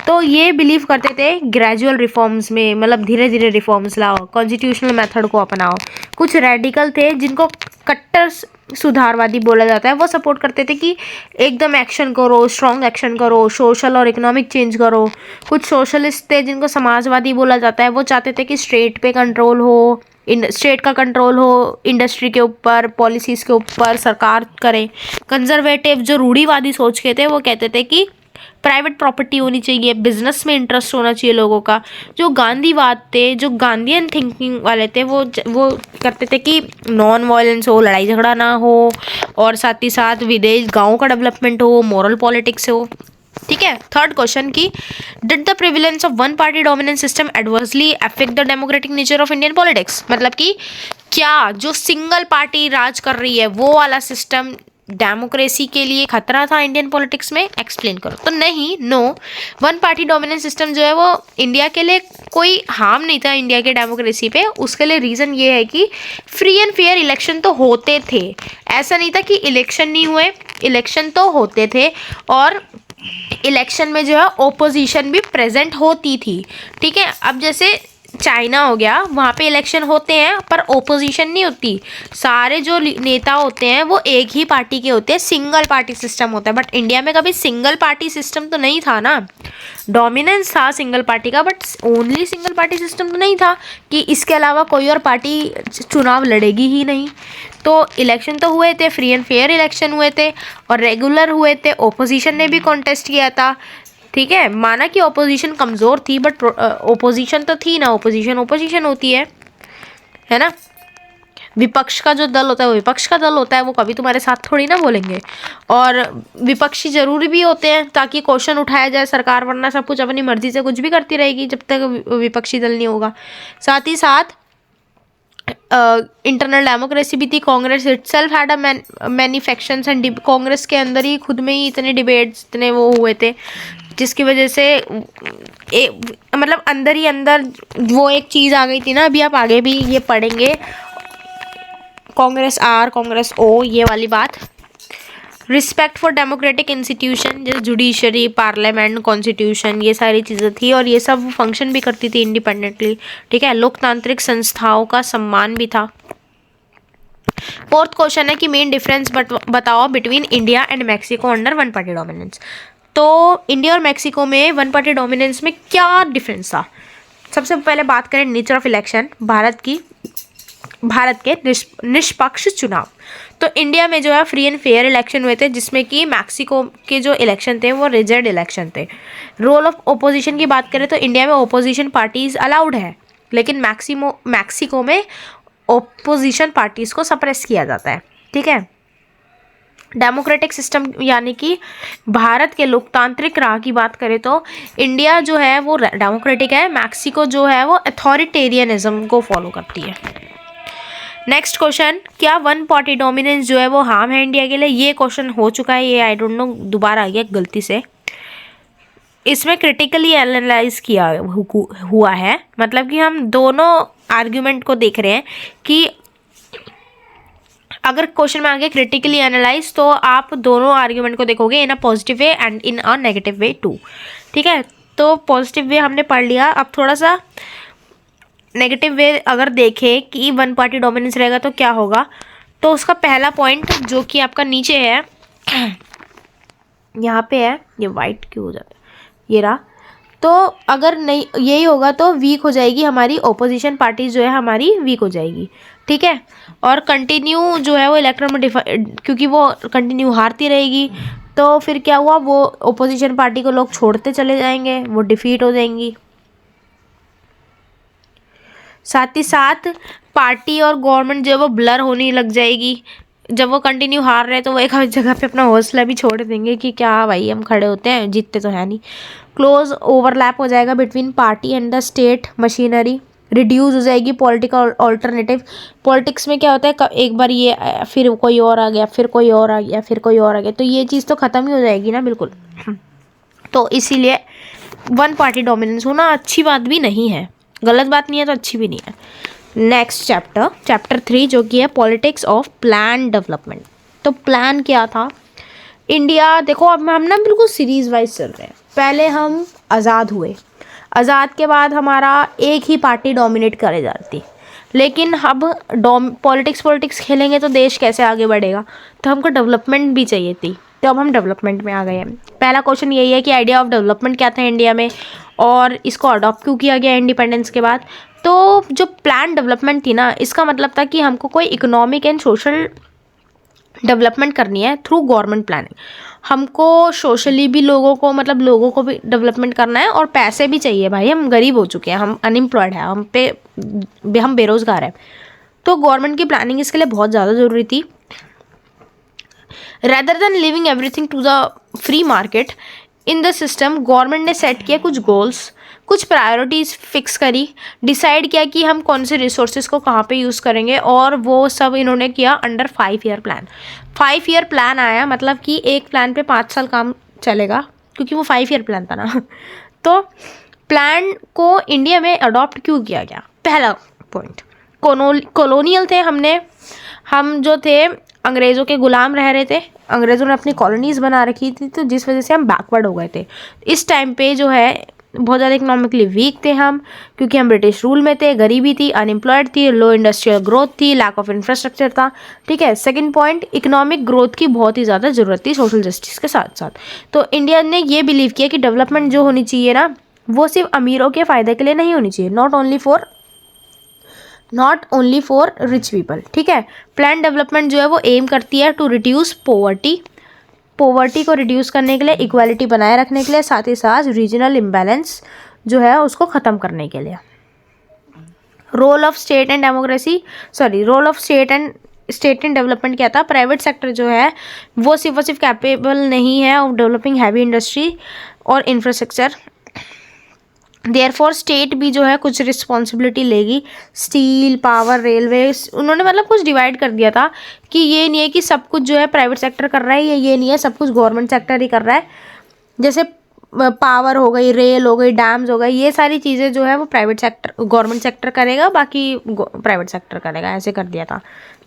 [SPEAKER 1] तो ये बिलीव करते थे ग्रेजुअल रिफॉर्म्स में, मतलब धीरे धीरे रिफॉर्म्स लाओ, कॉन्स्टिट्यूशनल मेथड को अपनाओ। कुछ रेडिकल थे जिनको कट्टर सुधारवादी बोला जाता है, वो सपोर्ट करते थे कि एकदम एक्शन करो, स्ट्रॉन्ग एक्शन करो, सोशल और इकोनॉमिक चेंज करो। कुछ सोशलिस्ट थे जिनको समाजवादी बोला जाता है, वो चाहते थे कि स्टेट पे कंट्रोल हो, स्टेट का कंट्रोल हो, इंडस्ट्री के ऊपर, पॉलिसीज़ के ऊपर सरकार करे। कंजर्वेटिव जो रूढ़िवादी सोच के थे, वो कहते थे कि प्राइवेट प्रॉपर्टी होनी चाहिए, बिजनेस में इंटरेस्ट होना चाहिए लोगों का। जो गांधीवाद थे, जो गांधीयन थिंकिंग वाले थे, वो करते थे कि नॉन वायलेंस हो, लड़ाई झगड़ा ना हो, और साथ ही साथ विदेश गाँव का डेवलपमेंट हो, मॉरल पॉलिटिक्स हो। ठीक है। थर्ड क्वेश्चन की did the prevalence of one party dominance system adversely affect the democratic nature of Indian politics, मतलब कि क्या जो सिंगल पार्टी राज कर रही है वो वाला सिस्टम डेमोक्रेसी के लिए खतरा था इंडियन पॉलिटिक्स में? एक्सप्लेन करो। तो नहीं, no, one party dominance system जो है वो इंडिया के लिए कोई हार्म नहीं था इंडिया के डेमोक्रेसी पे। उसके लिए रीज़न ये है कि फ्री एंड फेयर इलेक्शन तो होते थे, ऐसा नहीं था कि इलेक्शन नहीं हुए, इलेक्शन तो होते थे, और इलेक्शन में जो है ओपोजिशन भी प्रेजेंट होती थी। ठीक है। अब जैसे चाइना हो गया, वहाँ पे इलेक्शन होते हैं पर ओपोजिशन नहीं होती, सारे जो नेता होते हैं वो एक ही पार्टी के होते हैं, सिंगल पार्टी सिस्टम होता है। बट इंडिया में कभी सिंगल पार्टी सिस्टम तो नहीं था ना, डोमिनेंस था सिंगल पार्टी का, but only single party system तो नहीं था कि इसके अलावा कोई और पार्टी चुनाव लड़ेगी ही नहीं। तो इलेक्शन तो हुए थे, फ्री एंड फेयर इलेक्शन हुए थे और रेगुलर हुए थे, ओपोजिशन ने भी कॉन्टेस्ट किया था। ठीक है। माना कि ओपोजिशन कमज़ोर थी, बट ओपोजिशन तो थी ना, ओपोजिशन होती है ना। विपक्ष का जो दल होता है वो विपक्ष का दल होता है, वो कभी तुम्हारे साथ थोड़ी ना बोलेंगे। और विपक्षी जरूरी भी होते हैं ताकि क्वेश्चन उठाया जाए सरकार, वरना सब कुछ अपनी मर्जी से कुछ भी करती रहेगी जब तक विपक्षी दल नहीं होगा। साथ ही साथ इंटरनल डेमोक्रेसी भी थी। Congress itself had a many factions and Congress के अंदर ही खुद में ही इतने डिबेट्स इतने वो हुए थे, जिसकी वजह से मतलब अंदर ही अंदर वो एक चीज़ आ गई थी ना। अभी आप आगे भी ये पढ़ेंगे, कांग्रेस आर कांग्रेस ओ, ये वाली बात। रिस्पेक्ट फॉर डेमोक्रेटिक इंस्टीट्यूशन जैसे जुडिशरी, पार्लियामेंट, कॉन्स्टिट्यूशन, ये सारी चीज़ें थी और ये सब फंक्शन भी करती थी इंडिपेंडेंटली। ठीक है। लोकतांत्रिक संस्थाओं का सम्मान भी था। फोर्थ क्वेश्चन है कि मेन डिफरेंस बताओ between India and Mexico under one party dominance. तो इंडिया और मैक्सिको में वन पार्टी डोमिनेंस में क्या डिफरेंस था? सबसे पहले बात करें नेचर ऑफ इलेक्शन, भारत के निष्पक्ष चुनाव। तो इंडिया में जो है फ्री एंड फेयर इलेक्शन हुए थे, जिसमें कि मैक्सिको के जो इलेक्शन थे वो रिजर्व्ड इलेक्शन थे। रोल ऑफ ओपोजिशन की बात करें तो इंडिया में ओपोजिशन पार्टीज अलाउड है, लेकिन मैक्सिको में ओपोजिशन पार्टीज को सप्रेस किया जाता है। ठीक है। डेमोक्रेटिक सिस्टम यानी कि भारत के लोकतांत्रिक राह की बात करें तो इंडिया जो है वो डेमोक्रेटिक है, मैक्सिको जो है वो अथॉरिटेरियनिज्म को फॉलो करती है। नेक्स्ट क्वेश्चन, क्या वन पार्टी डोमिनेंस जो है वो हार्म है इंडिया के लिए? ये क्वेश्चन हो चुका है, ये आई डोंट नो दोबारा आ गया गलती से। इसमें क्रिटिकली एनालाइज किया हुआ है, मतलब कि हम दोनों आर्ग्यूमेंट को देख रहे हैं कि अगर क्वेश्चन में आगे क्रिटिकली एनालाइज तो आप दोनों आर्ग्यूमेंट को देखोगे in a positive way and in a negative way too. ठीक है। तो पॉजिटिव वे हमने पढ़ लिया, अब थोड़ा सा नेगेटिव वे अगर देखें कि वन पार्टी डोमिनेंस रहेगा तो क्या होगा। तो उसका पहला पॉइंट जो कि आपका नीचे है, यहाँ पे है, ये वाइट क्यों हो जाता है, ये रहा। तो अगर नहीं यही होगा तो वीक हो जाएगी हमारी ओपोजिशन पार्टी, जो है हमारी वीक हो जाएगी। ठीक है। और कंटिन्यू जो है वो इलेक्ट्रल में क्योंकि वो कंटिन्यू हारती रहेगी, तो फिर क्या हुआ, वो ओपोजिशन पार्टी को लोग छोड़ते चले जाएंगे, वो डिफीट हो जाएंगी। साथ ही साथ पार्टी और गवर्नमेंट जो है वो ब्लर होने लग जाएगी। जब वो कंटिन्यू हार रहे हैं तो वो एक जगह पे अपना हौसला भी छोड़ देंगे कि क्या भाई हम खड़े होते हैं, जीतते तो है नहीं। क्लोज ओवरलैप हो जाएगा between party and the state machinery. Reduce हो जाएगी पॉलिटिकल ऑल्टरनेटिव। पॉलिटिक्स में क्या होता है, एक बार ये फिर कोई और आ गया, फिर कोई और आ गया, फिर कोई और आ गया, तो ये चीज़ तो ख़त्म ही हो जाएगी ना बिल्कुल। तो इसीलिए वन पार्टी डोमिनेंस होना अच्छी बात भी नहीं है, गलत बात नहीं है तो अच्छी भी नहीं है। नेक्स्ट चैप्टर 3 जो कि है पॉलिटिक्स ऑफ प्लान डेवलपमेंट। तो प्लान क्या था इंडिया, देखो अब हम ना बिल्कुल सीरीज वाइज चल रहे हैं। पहले हम आज़ाद हुए, आज़ाद के बाद हमारा एक ही पार्टी डोमिनेट करे जाती, लेकिन अब पॉलिटिक्स खेलेंगे तो देश कैसे आगे बढ़ेगा, तो हमको डेवलपमेंट भी चाहिए थी, तो अब हम डेवलपमेंट में आ गए हैं। पहला क्वेश्चन यही है कि आइडिया ऑफ डेवलपमेंट क्या था इंडिया में और इसको अडॉप्ट क्यों किया गया इंडिपेंडेंस के बाद। तो जो प्लान डेवलपमेंट थी ना, इसका मतलब था कि हमको कोई इकोनॉमिक एंड सोशल डेवलपमेंट करनी है थ्रू गवर्नमेंट प्लानिंग। हमको सोशली भी लोगों को मतलब लोगों को भी डेवलपमेंट करना है और पैसे भी चाहिए भाई, हम गरीब हो चुके हैं, हम अनएम्प्लॉयड हैं, हम बेरोज़गार हैं, तो गवर्नमेंट की प्लानिंग इसके लिए बहुत ज़्यादा ज़रूरी थी। Rather than living everything to the free market in the system, government ने सेट किया कुछ गोल्स, कुछ प्रायोरिटीज़ फिक्स करी, डिसाइड किया कि हम कौन से रिसोर्सेज को कहाँ पे यूज़ करेंगे, और वो सब इन्होंने किया under 5 year plan. 5 year plan आया, मतलब कि एक प्लान पे 5 साल काम चलेगा, क्योंकि वो 5 ईयर प्लान था ना। तो प्लान को इंडिया में अडॉप्ट क्यों किया गया? पहला पॉइंट, कॉलोनियल थे हम जो थे अंग्रेज़ों के गुलाम रह रहे थे, अंग्रेज़ों ने अपनी कॉलोनीज़ बना रखी थी, तो जिस वजह से हम बैकवर्ड हो गए थे। इस टाइम पे जो है बहुत ज़्यादा इकोनॉमिकली वीक थे हम, क्योंकि हम ब्रिटिश रूल में थे, गरीबी थी, अनएम्प्लॉयड थी, लो इंडस्ट्रियल ग्रोथ थी, लैक ऑफ इंफ्रास्ट्रक्चर था। ठीक है। सेकंड पॉइंट, इकोनॉमिक ग्रोथ की बहुत ही ज़्यादा ज़रूरत थी सोशल जस्टिस के साथ साथ। तो इंडिया ने ये बिलीव किया कि डेवलपमेंट जो होनी चाहिए ना, वो सिर्फ अमीरों के फ़ायदे के लिए नहीं होनी चाहिए, not only for rich people. ठीक है। प्लान डेवलपमेंट जो है वो एम करती है टू रिड्यूस पॉवर्टी को रिड्यूस करने के लिए, इक्वालिटी बनाए रखने के लिए, साथ ही साथ रीजनल इम्बैलेंस जो है उसको ख़त्म करने के लिए। Role of state and development क्या था? प्राइवेट सेक्टर जो है वो सिर्फ कैपेबल नहीं है ऑफ डेवलपिंग हैवी इंडस्ट्री और इंफ्रास्ट्रक्चर, देयरफॉर स्टेट भी जो है कुछ रिस्पॉन्सिबिलिटी लेगी। स्टील, पावर, रेलवे, उन्होंने मतलब कुछ डिवाइड कर दिया था कि ये नहीं है कि सब कुछ जो है प्राइवेट सेक्टर कर रहा है, ये नहीं है सब कुछ गवर्नमेंट सेक्टर ही कर रहा है। जैसे पावर हो गई, रेल हो गई, डैम्स हो गई, ये सारी चीज़ें जो है वो गवर्नमेंट सेक्टर करेगा, बाकी प्राइवेट सेक्टर करेगा, ऐसे कर दिया था।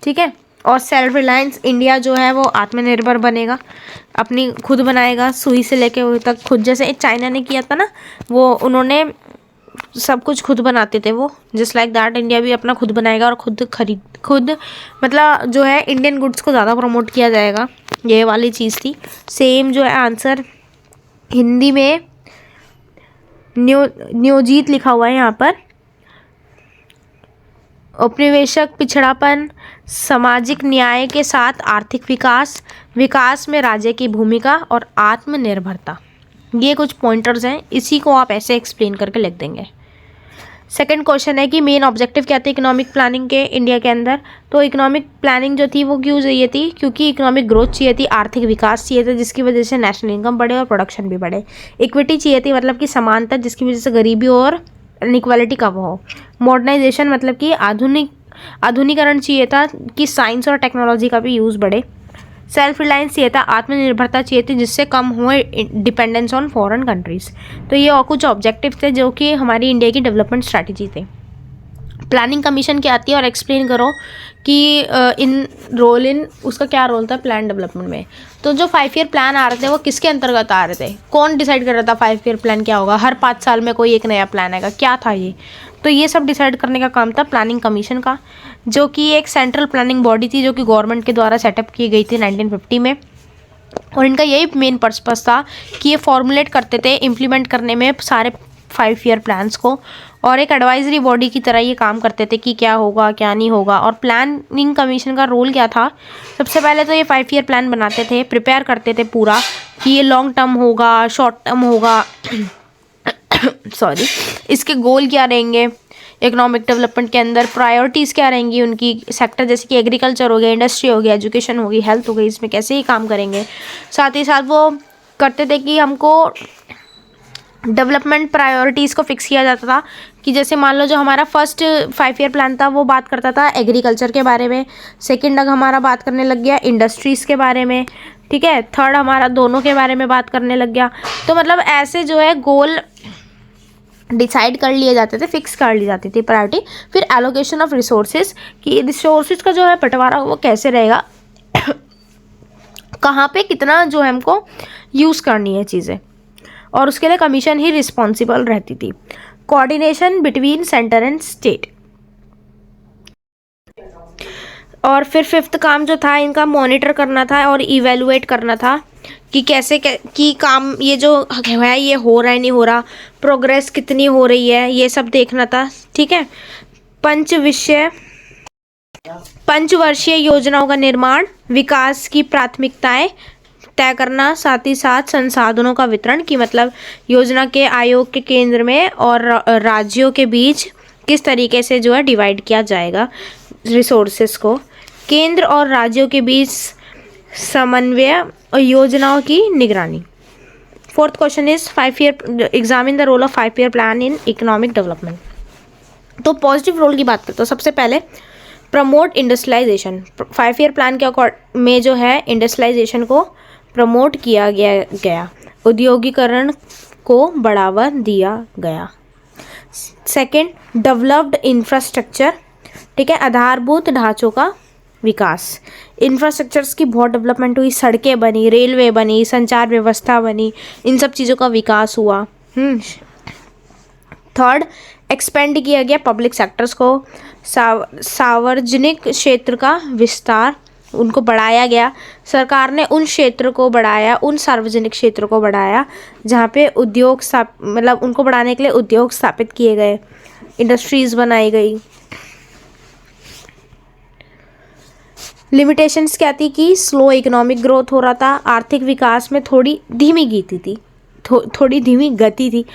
[SPEAKER 1] ठीक है। और सेल्फ रिलायंस, इंडिया जो है वो आत्मनिर्भर बनेगा, अपनी खुद बनाएगा, सुई से लेके वही तक खुद, जैसे चाइना ने किया था ना, वो उन्होंने सब कुछ खुद बनाते थे वो, जस्ट लाइक दैट इंडिया भी अपना खुद बनाएगा और खुद मतलब जो है इंडियन गुड्स को ज़्यादा प्रमोट किया जाएगा, ये वाली चीज़ थी। सेम जो है आंसर हिंदी में नियोजित लिखा हुआ है यहाँ पर। औपनिवेशिक पिछड़ापन, सामाजिक न्याय के साथ आर्थिक विकास में राज्य की भूमिका और आत्मनिर्भरता, ये कुछ पॉइंटर्स हैं, इसी को आप ऐसे एक्सप्लेन करके लिख देंगे। सेकंड क्वेश्चन है कि मेन ऑब्जेक्टिव क्या थे इकोनॉमिक प्लानिंग के इंडिया के अंदर? तो इकोनॉमिक प्लानिंग जो थी वो क्यों चाहिए थी? क्योंकि इकोनॉमिक ग्रोथ चाहिए थी, आर्थिक विकास चाहिए था, जिसकी वजह से नेशनल इनकम बढ़े और प्रोडक्शन भी बढ़े। इक्विटी चाहिए थी, मतलब कि समानता, जिसकी वजह से गरीबी और इनइक्वालिटी कम हो। मॉडर्नाइजेशन, मतलब कि आधुनिकरण चाहिए था कि साइंस और टेक्नोलॉजी का भी यूज़ बढ़े। सेल्फ रिलायंस चाहिए था, आत्मनिर्भरता चाहिए थी, जिससे कम हुए डिपेंडेंस ऑन फॉरेन कंट्रीज़। तो ये और कुछ ऑब्जेक्टिव थे जो कि हमारी इंडिया की डेवलपमेंट स्ट्रैटेजी थे। प्लानिंग कमीशन क्या आती है और एक्सप्लेन करो कि उसका क्या रोल था प्लान डेवलपमेंट में। तो जो 5 ईयर प्लान आ रहे थे वो किसके अंतर्गत आ रहे थे? कौन डिसाइड कर रहा था 5 ईयर प्लान क्या होगा? हर 5 साल में कोई एक नया प्लान आएगा, क्या था ये? तो ये सब डिसाइड करने का काम था प्लानिंग कमीशन का, जो कि एक सेंट्रल प्लानिंग बॉडी थी, जो कि गवर्नमेंट के द्वारा सेटअप की गई थी 1950 में। और इनका यही मेन पर्पस था कि ये फॉर्मुलेट करते थे इम्प्लीमेंट करने में सारे 5 ईयर प्लान्स को, और एक एडवाइजरी बॉडी की तरह ये काम करते थे कि क्या होगा क्या नहीं होगा। और प्लानिंग कमीशन का रोल क्या था? सबसे पहले तो ये 5 ईयर प्लान बनाते थे, प्रिपेयर करते थे पूरा कि ये लॉन्ग टर्म होगा, शॉर्ट टर्म होगा सॉरी, इसके गोल क्या रहेंगे, इकोनॉमिक डेवलपमेंट के अंदर प्रायोरिटीज़ क्या रहेंगी उनकी, सेक्टर जैसे कि एग्रीकल्चर हो गया, इंडस्ट्री हो गया, एजुकेशन होगी, हेल्थ हो गई, इसमें कैसे ही काम करेंगे। साथ ही साथ वो करते थे कि हमको डेवलपमेंट प्रायोरिटीज़ को फिक्स किया जाता था कि जैसे मान लो जो हमारा फर्स्ट 5 ईयर प्लान था वो बात करता था एग्रीकल्चर के बारे में, सेकंड हमारा बात करने लग गया इंडस्ट्रीज़ के बारे में, ठीक है, थर्ड हमारा दोनों के बारे में बात करने लग गया। तो मतलब ऐसे जो है गोल डिसाइड कर लिए जाते थे, फिक्स कर ली जाती थी प्रायोरिटी। फिर एलोकेशन ऑफ रिसोर्सेज, कि रिसोर्सेज का जो है बंटवारा वो कैसे रहेगा, कहाँ पे कितना जो है हमको यूज़ करनी है चीज़ें, और उसके लिए कमीशन ही रिस्पॉन्सिबल रहती थी। Coordination between centre and state. और फिर फिफ्थ काम जो था इनका मॉनिटर करना था और इवेलुएट करना था कि कैसे कि काम ये जो है ये हो रहा है नहीं हो रहा, प्रोग्रेस कितनी हो रही है, ये सब देखना था। ठीक है। पंच विषय पंचवर्षीय योजनाओं का निर्माण, विकास की प्राथमिकताएं तय करना, साथ ही साथ संसाधनों का वितरण की मतलब योजना के आयोग के केंद्र में और राज्यों के बीच किस तरीके से जो है डिवाइड किया जाएगा रिसोर्सेस को, केंद्र और राज्यों के बीच समन्वय और योजनाओं की निगरानी। Fourth question is 5 year examine the role of 5 year plan in economic development. तो पॉजिटिव रोल की बात करते हो, सबसे पहले प्रमोट इंडस्ट्रियलाइजेशन। 5 ईयर प्लान के में जो है इंडस्ट्रियलाइजेशन को प्रमोट किया गया, औद्योगिकरण को बढ़ावा दिया गया। सेकंड, डेवलप्ड इंफ्रास्ट्रक्चर, ठीक है, आधारभूत ढांचों का विकास। इंफ्रास्ट्रक्चर्स की बहुत डेवलपमेंट हुई, सड़कें बनी, रेलवे बनी, संचार व्यवस्था बनी, इन सब चीज़ों का विकास हुआ। थर्ड, एक्सपेंड किया गया पब्लिक सेक्टर्स को, सार्वजनिक क्षेत्र का विस्तार, उनको बढ़ाया गया। सरकार ने उन क्षेत्र को बढ़ाया, उन सार्वजनिक क्षेत्र को बढ़ाया जहाँ पे उद्योग मतलब उनको बढ़ाने के लिए उद्योग स्थापित किए गए, इंडस्ट्रीज बनाई गई। लिमिटेशंस क्या थी कि स्लो इकोनॉमिक ग्रोथ हो रहा था, आर्थिक विकास में थोड़ी धीमी गति थी, थोड़ी धीमी गति थी।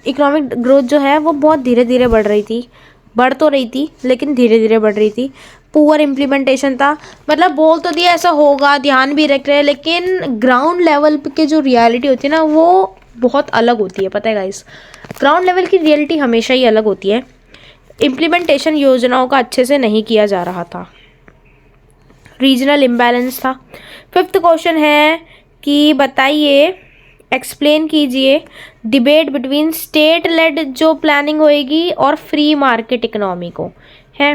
[SPEAKER 1] इकोनॉमिक ग्रोथ जो है वो बहुत धीरे धीरे बढ़ रही थी, बढ़ तो रही थी लेकिन धीरे धीरे बढ़ रही थी। पुअर इम्प्लीमेंटेशन था, मतलब बोल तो दिया ऐसा होगा, ध्यान भी रख रहे हैं, लेकिन ग्राउंड लेवल पे जो रियलिटी होती है ना वो बहुत अलग होती है, पता है गाइस। ग्राउंड लेवल की रियलिटी हमेशा ही अलग होती है। इम्प्लीमेंटेशन योजनाओं का अच्छे से नहीं किया जा रहा था, रीजनल इम्बैलेंस था। फिफ्थ क्वेश्चन है कि बताइए, एक्सप्लेन कीजिए डिबेट बिटवीन स्टेट लेड जो प्लानिंग होएगी और फ्री मार्केट इकोनॉमी को, है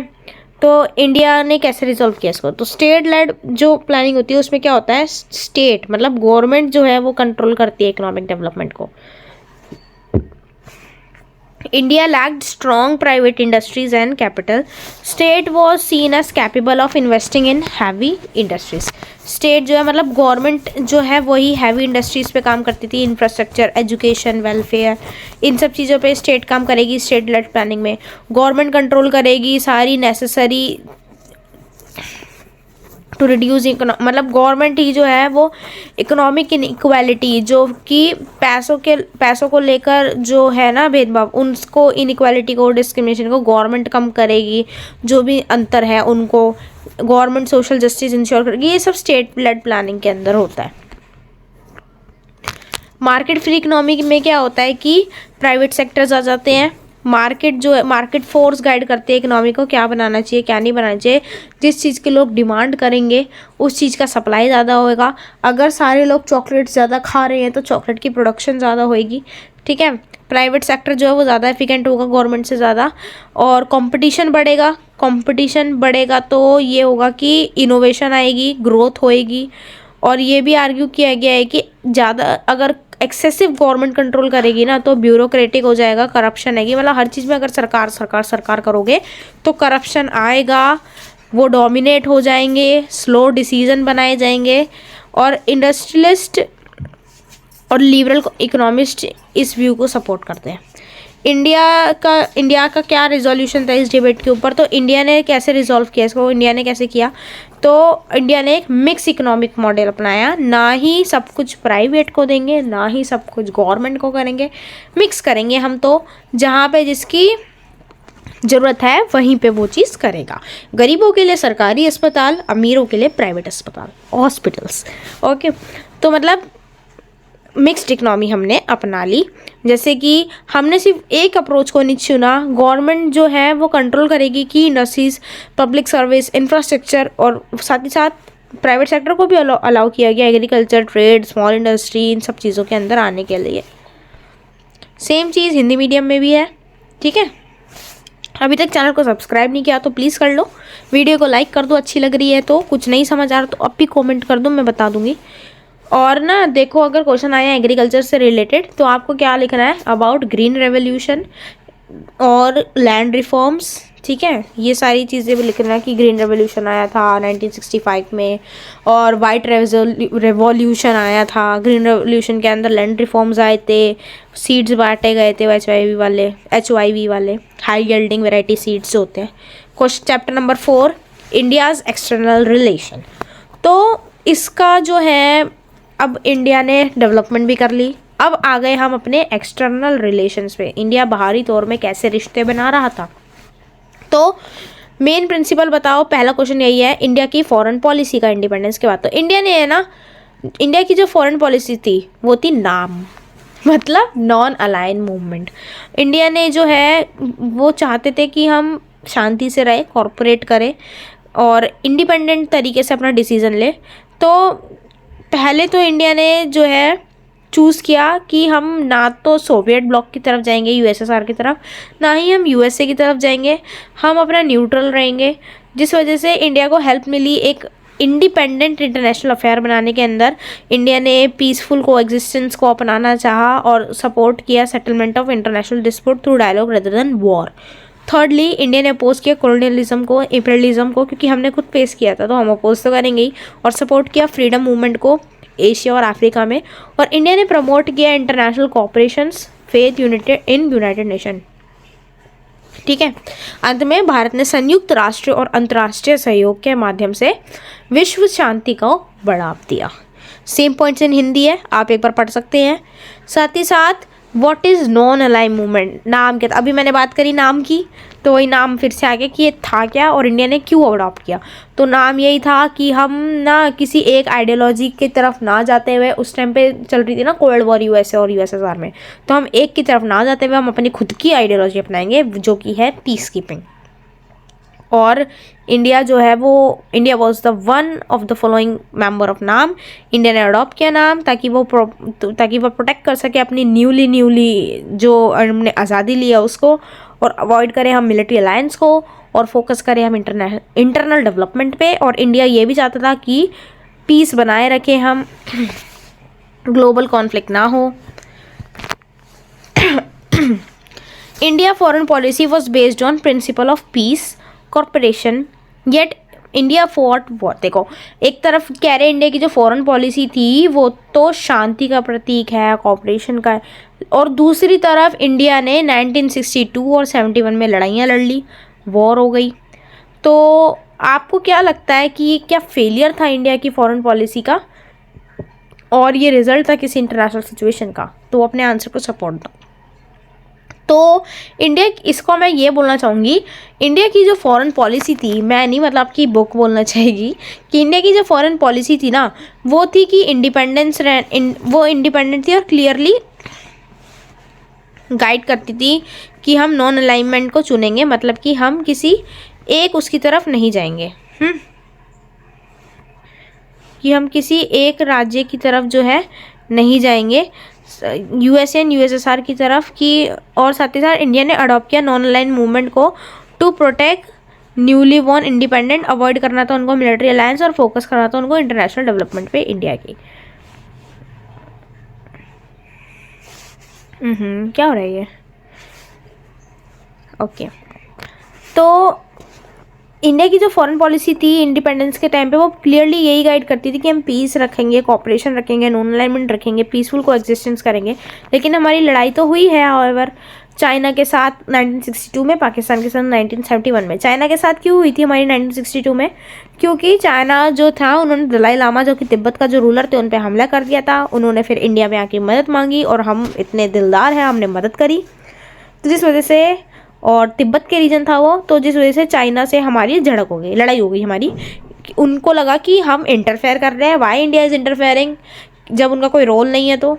[SPEAKER 1] तो इंडिया ने कैसे रिजॉल्व किया इसको। तो स्टेट लेड जो प्लानिंग होती है उसमें क्या होता है, स्टेट मतलब गवर्नमेंट जो है वो कंट्रोल करती है इकोनॉमिक डेवलपमेंट को। India lacked strong private industries and capital. State was seen as capable of investing in heavy industries. State जो है मतलब गवर्नमेंट जो है वही हैवी इंडस्ट्रीज़ पे काम करती थी, इंफ्रास्ट्रक्चर, एजुकेशन, वेलफेयर, इन सब चीज़ों पे स्टेट काम करेगी। स्टेट लेड प्लानिंग में गवर्नमेंट कंट्रोल करेगी सारी नेसेसरी टू रिड्यूस मतलब गवर्नमेंट ही जो है वो इकोनॉमिक इनइक्वालिटी जो कि पैसों को लेकर जो है ना भेदभाव, उनको इनइक्वालिटी को, डिस्क्रिमिनेशन को गवर्नमेंट कम करेगी। जो भी अंतर है उनको गवर्नमेंट सोशल जस्टिस इंश्योर करेगी। ये सब स्टेट लेड प्लानिंग के अंदर होता है। मार्केट फ्री इकोनॉमी में क्या होता है कि प्राइवेट सेक्टर्स आ जाते हैं। मार्केट जो है, मार्केट फोर्स गाइड करते हैं इकोनॉमी को, क्या बनाना चाहिए क्या नहीं बनाना चाहिए। जिस चीज़ के लोग डिमांड करेंगे उस चीज़ का सप्लाई ज़्यादा होएगा। अगर सारे लोग चॉकलेट ज़्यादा खा रहे हैं तो चॉकलेट की प्रोडक्शन ज़्यादा होएगी, ठीक है। प्राइवेट सेक्टर जो है वो ज़्यादा एफिशिएंट होगा गवर्नमेंट से ज़्यादा, और कंपटीशन बढ़ेगा। कंपटीशन बढ़ेगा तो ये होगा कि इनोवेशन आएगी, ग्रोथ होएगी। और ये भी आर्ग्यू किया गया है कि ज़्यादा अगर एक्सेसिव गवर्नमेंट कंट्रोल करेगी ना तो ब्यूरोक्रेटिक हो जाएगा, करप्शन आएगी। मतलब हर चीज़ में अगर सरकार सरकार सरकार करोगे तो करप्शन आएगा, वो डोमिनेट हो जाएंगे, स्लो डिसीजन बनाए जाएंगे। और इंडस्ट्रियलिस्ट और लिबरल इकोनॉमिस्ट इस व्यू को सपोर्ट करते हैं। इंडिया का क्या रिजोल्यूशन था इस डिबेट के ऊपर, तो इंडिया ने कैसे रिजॉल्व किया इसको, इंडिया ने कैसे किया, तो इंडिया ने एक मिक्स इकोनॉमिक मॉडल अपनाया। ना ही सब कुछ प्राइवेट को देंगे, ना ही सब कुछ गवर्नमेंट को करेंगे, मिक्स करेंगे हम। तो जहाँ पे जिसकी ज़रूरत है वहीं पे वो चीज़ करेगा। गरीबों के लिए सरकारी अस्पताल, अमीरों के लिए प्राइवेट अस्पताल, हॉस्पिटल्स, ओके। तो मतलब मिक्स्ड इकनॉमी हमने अपना ली। जैसे कि हमने सिर्फ एक अप्रोच को नहीं चुना, गवर्नमेंट जो है वो कंट्रोल करेगी कि इंडस्ट्रीज, पब्लिक सर्विस, इंफ्रास्ट्रक्चर, और साथ ही साथ प्राइवेट सेक्टर को भी अलाउ किया गया, एग्रीकल्चर, ट्रेड, स्मॉल इंडस्ट्री, इन सब चीज़ों के अंदर आने के लिए। सेम चीज़ हिंदी मीडियम में भी है, ठीक है। अभी तक चैनल को सब्सक्राइब नहीं किया तो प्लीज़ कर लो, वीडियो को लाइक कर दो, अच्छी लग रही है तो। कुछ नहीं समझ आ रहा तो अब भी कॉमेंट कर दो, मैं बता दूंगी। और ना देखो, अगर क्वेश्चन आया एग्रीकल्चर से रिलेटेड तो आपको क्या लिखना है, अबाउट ग्रीन रेवोल्यूशन और लैंड रिफॉर्म्स, ठीक है। ये सारी चीज़ें भी लिखना है कि ग्रीन रेवोल्यूशन आया था 1965 में, और वाइट रेवोल्यूशन आया था। ग्रीन रेवोल्यूशन के अंदर लैंड रिफॉर्म्स आए थे, सीड्स बांटे गए थे HYV वाले, हाई यील्डिंग वैरायटी सीड्स होते हैं question chapter number 4, India's external relation. तो इसका जो है, अब इंडिया ने डेवलपमेंट भी कर ली, अब आ गए हम अपने एक्सटर्नल रिलेशंस पे। इंडिया बाहरी तौर में कैसे रिश्ते बना रहा था। तो मेन प्रिंसिपल बताओ, पहला क्वेश्चन यही है, इंडिया की फॉरेन पॉलिसी का इंडिपेंडेंस के बाद। तो इंडिया ने है ना, इंडिया की जो फॉरेन पॉलिसी थी वो थी नाम, मतलब नॉन अलाइन मूवमेंट। इंडिया ने जो है वो चाहते थे कि हम शांति से रहे, कॉर्पोरेट करें और इंडिपेंडेंट तरीके से अपना डिसीज़न ले। तो पहले तो इंडिया ने जो है चूज़ किया कि हम ना तो सोवियत ब्लॉक की तरफ जाएंगे, यूएसएसआर की तरफ, ना ही हम यूएसए की तरफ जाएंगे, हम अपना न्यूट्रल रहेंगे। जिस वजह से इंडिया को हेल्प मिली एक इंडिपेंडेंट इंटरनेशनल अफेयर बनाने के अंदर। इंडिया ने पीसफुल कोएग्जिस्टेंस को अपनाना चाहा और सपोर्ट किया settlement of international dispute through dialogue rather than war. Thirdly, India ने अपोज किया कॉलोनियलिज्म को, इम्पीरियलिज्म को, क्योंकि हमने खुद फेस किया था तो हम अपोज तो करेंगे ही। और सपोर्ट किया फ्रीडम मूवमेंट को एशिया और अफ्रीका में। और इंडिया ने प्रमोट किया international cooperations, faith united in United Nation. ठीक है। अंत में भारत ने संयुक्त राष्ट्र और अंतर्राष्ट्रीय सहयोग के माध्यम से विश्व शांति को बढ़ावा दिया। सेम पॉइंट्स इन हिंदी है, आप एक बार पढ़ सकते हैं। साथ ही साथ what is non align movement, नाम क्या था, अभी मैंने बात करी नाम की, तो वही नाम फिर से आ गया कि ये था क्या और इंडिया ने क्यों अडॉप्ट किया। तो नाम यही था कि हम ना किसी एक आइडियोलॉजी की तरफ ना जाते हुए, उस टाइम पे चल रही थी ना कोल्ड वॉर यूएसए और यूएसएसआर में, तो हम एक की तरफ ना जाते हुए हम अपनी खुद की आइडियोलॉजी अपनाएंगे जो कि है पीस कीपिंग। और इंडिया जो है वो, India was the one of the following member of नाम। इंडिया ने अडॉप्ट किया नाम ताकि वो प्रोटेक्ट कर सके अपनी न्यूली जो हमने आज़ादी लिया उसको, और अवॉइड करें हम मिलिट्री अलायंस को, और फोकस करें हम इंटरनल डेवलपमेंट पे। और इंडिया ये भी चाहता था कि पीस बनाए रखें हम, ग्लोबल कॉन्फ्लिक्ट ना हो। India foreign policy was based on principle of peace corporation, yet India fought war. देखो, एक तरफ कह रहे इंडिया की जो फॉरेन पॉलिसी थी वो तो शांति का प्रतीक है, कॉर्पोरेशन का है, और दूसरी तरफ इंडिया ने 1962 और 71 में लड़ाइयाँ लड़ ली, वॉर हो गई। तो आपको क्या लगता है कि क्या फेलियर था इंडिया की फॉरेन पॉलिसी का और ये रिजल्ट था किसी इंटरनेशनल सिचुएशन का? तो अपने आंसर को सपोर्ट दो। तो इंडिया, इसको मैं ये बोलना चाहूँगी, इंडिया की जो फॉरेन पॉलिसी थी, मैं नहीं मतलब आपकी बुक बोलना चाहेगी कि इंडिया की जो फॉरेन पॉलिसी थी ना वो थी कि वो इंडिपेंडेंट थी और क्लियरली गाइड करती थी कि हम नॉन अलाइनमेंट को चुनेंगे, मतलब कि हम किसी एक उसकी तरफ नहीं जाएंगे, कि हम किसी एक राज्य की तरफ जो है नहीं जाएंगे, यूएसए एंड यूएसएसआर की तरफ की। और साथ ही साथ इंडिया ने अडॉप्ट किया नॉन अलाइन मूवमेंट को to protect newly born independent, avoid करना था उनको मिलिट्री अलायंस और फोकस करना था उनको इंटरनेशनल डेवलपमेंट पे इंडिया की। क्या हो रहा है ये? ओके। तो इंडिया की जो फॉरेन पॉलिसी थी इंडिपेंडेंस के टाइम पे वो क्लियरली यही गाइड करती थी कि हम पीस रखेंगे, कॉपरेशन रखेंगे, नॉन अलाइनमेंट रखेंगे, पीसफुल कोएग्जिस्टेंस करेंगे। लेकिन हमारी लड़ाई तो हुई है हाउएवर, चाइना के साथ 1962 में, पाकिस्तान के साथ 1971 में। चाइना के साथ क्यों हुई थी हमारी 1962 में? क्योंकि चाइना जो था, उन्होंने दलाई लामा जो कि तिब्बत का जो रूलर थे उन पर हमला कर दिया था। उन्होंने फिर इंडिया में आके मदद मांगी और हम इतने दिलदार हैं, हमने मदद करी, तो जिस वजह से, और तिब्बत के रीजन था वो, तो जिस वजह से चाइना से हमारी झड़प हो गई, लड़ाई हो गई हमारी। उनको लगा कि हम इंटरफेयर कर रहे हैं, वाई इंडिया इज़ इंटरफेयरिंग, जब उनका कोई रोल नहीं है। तो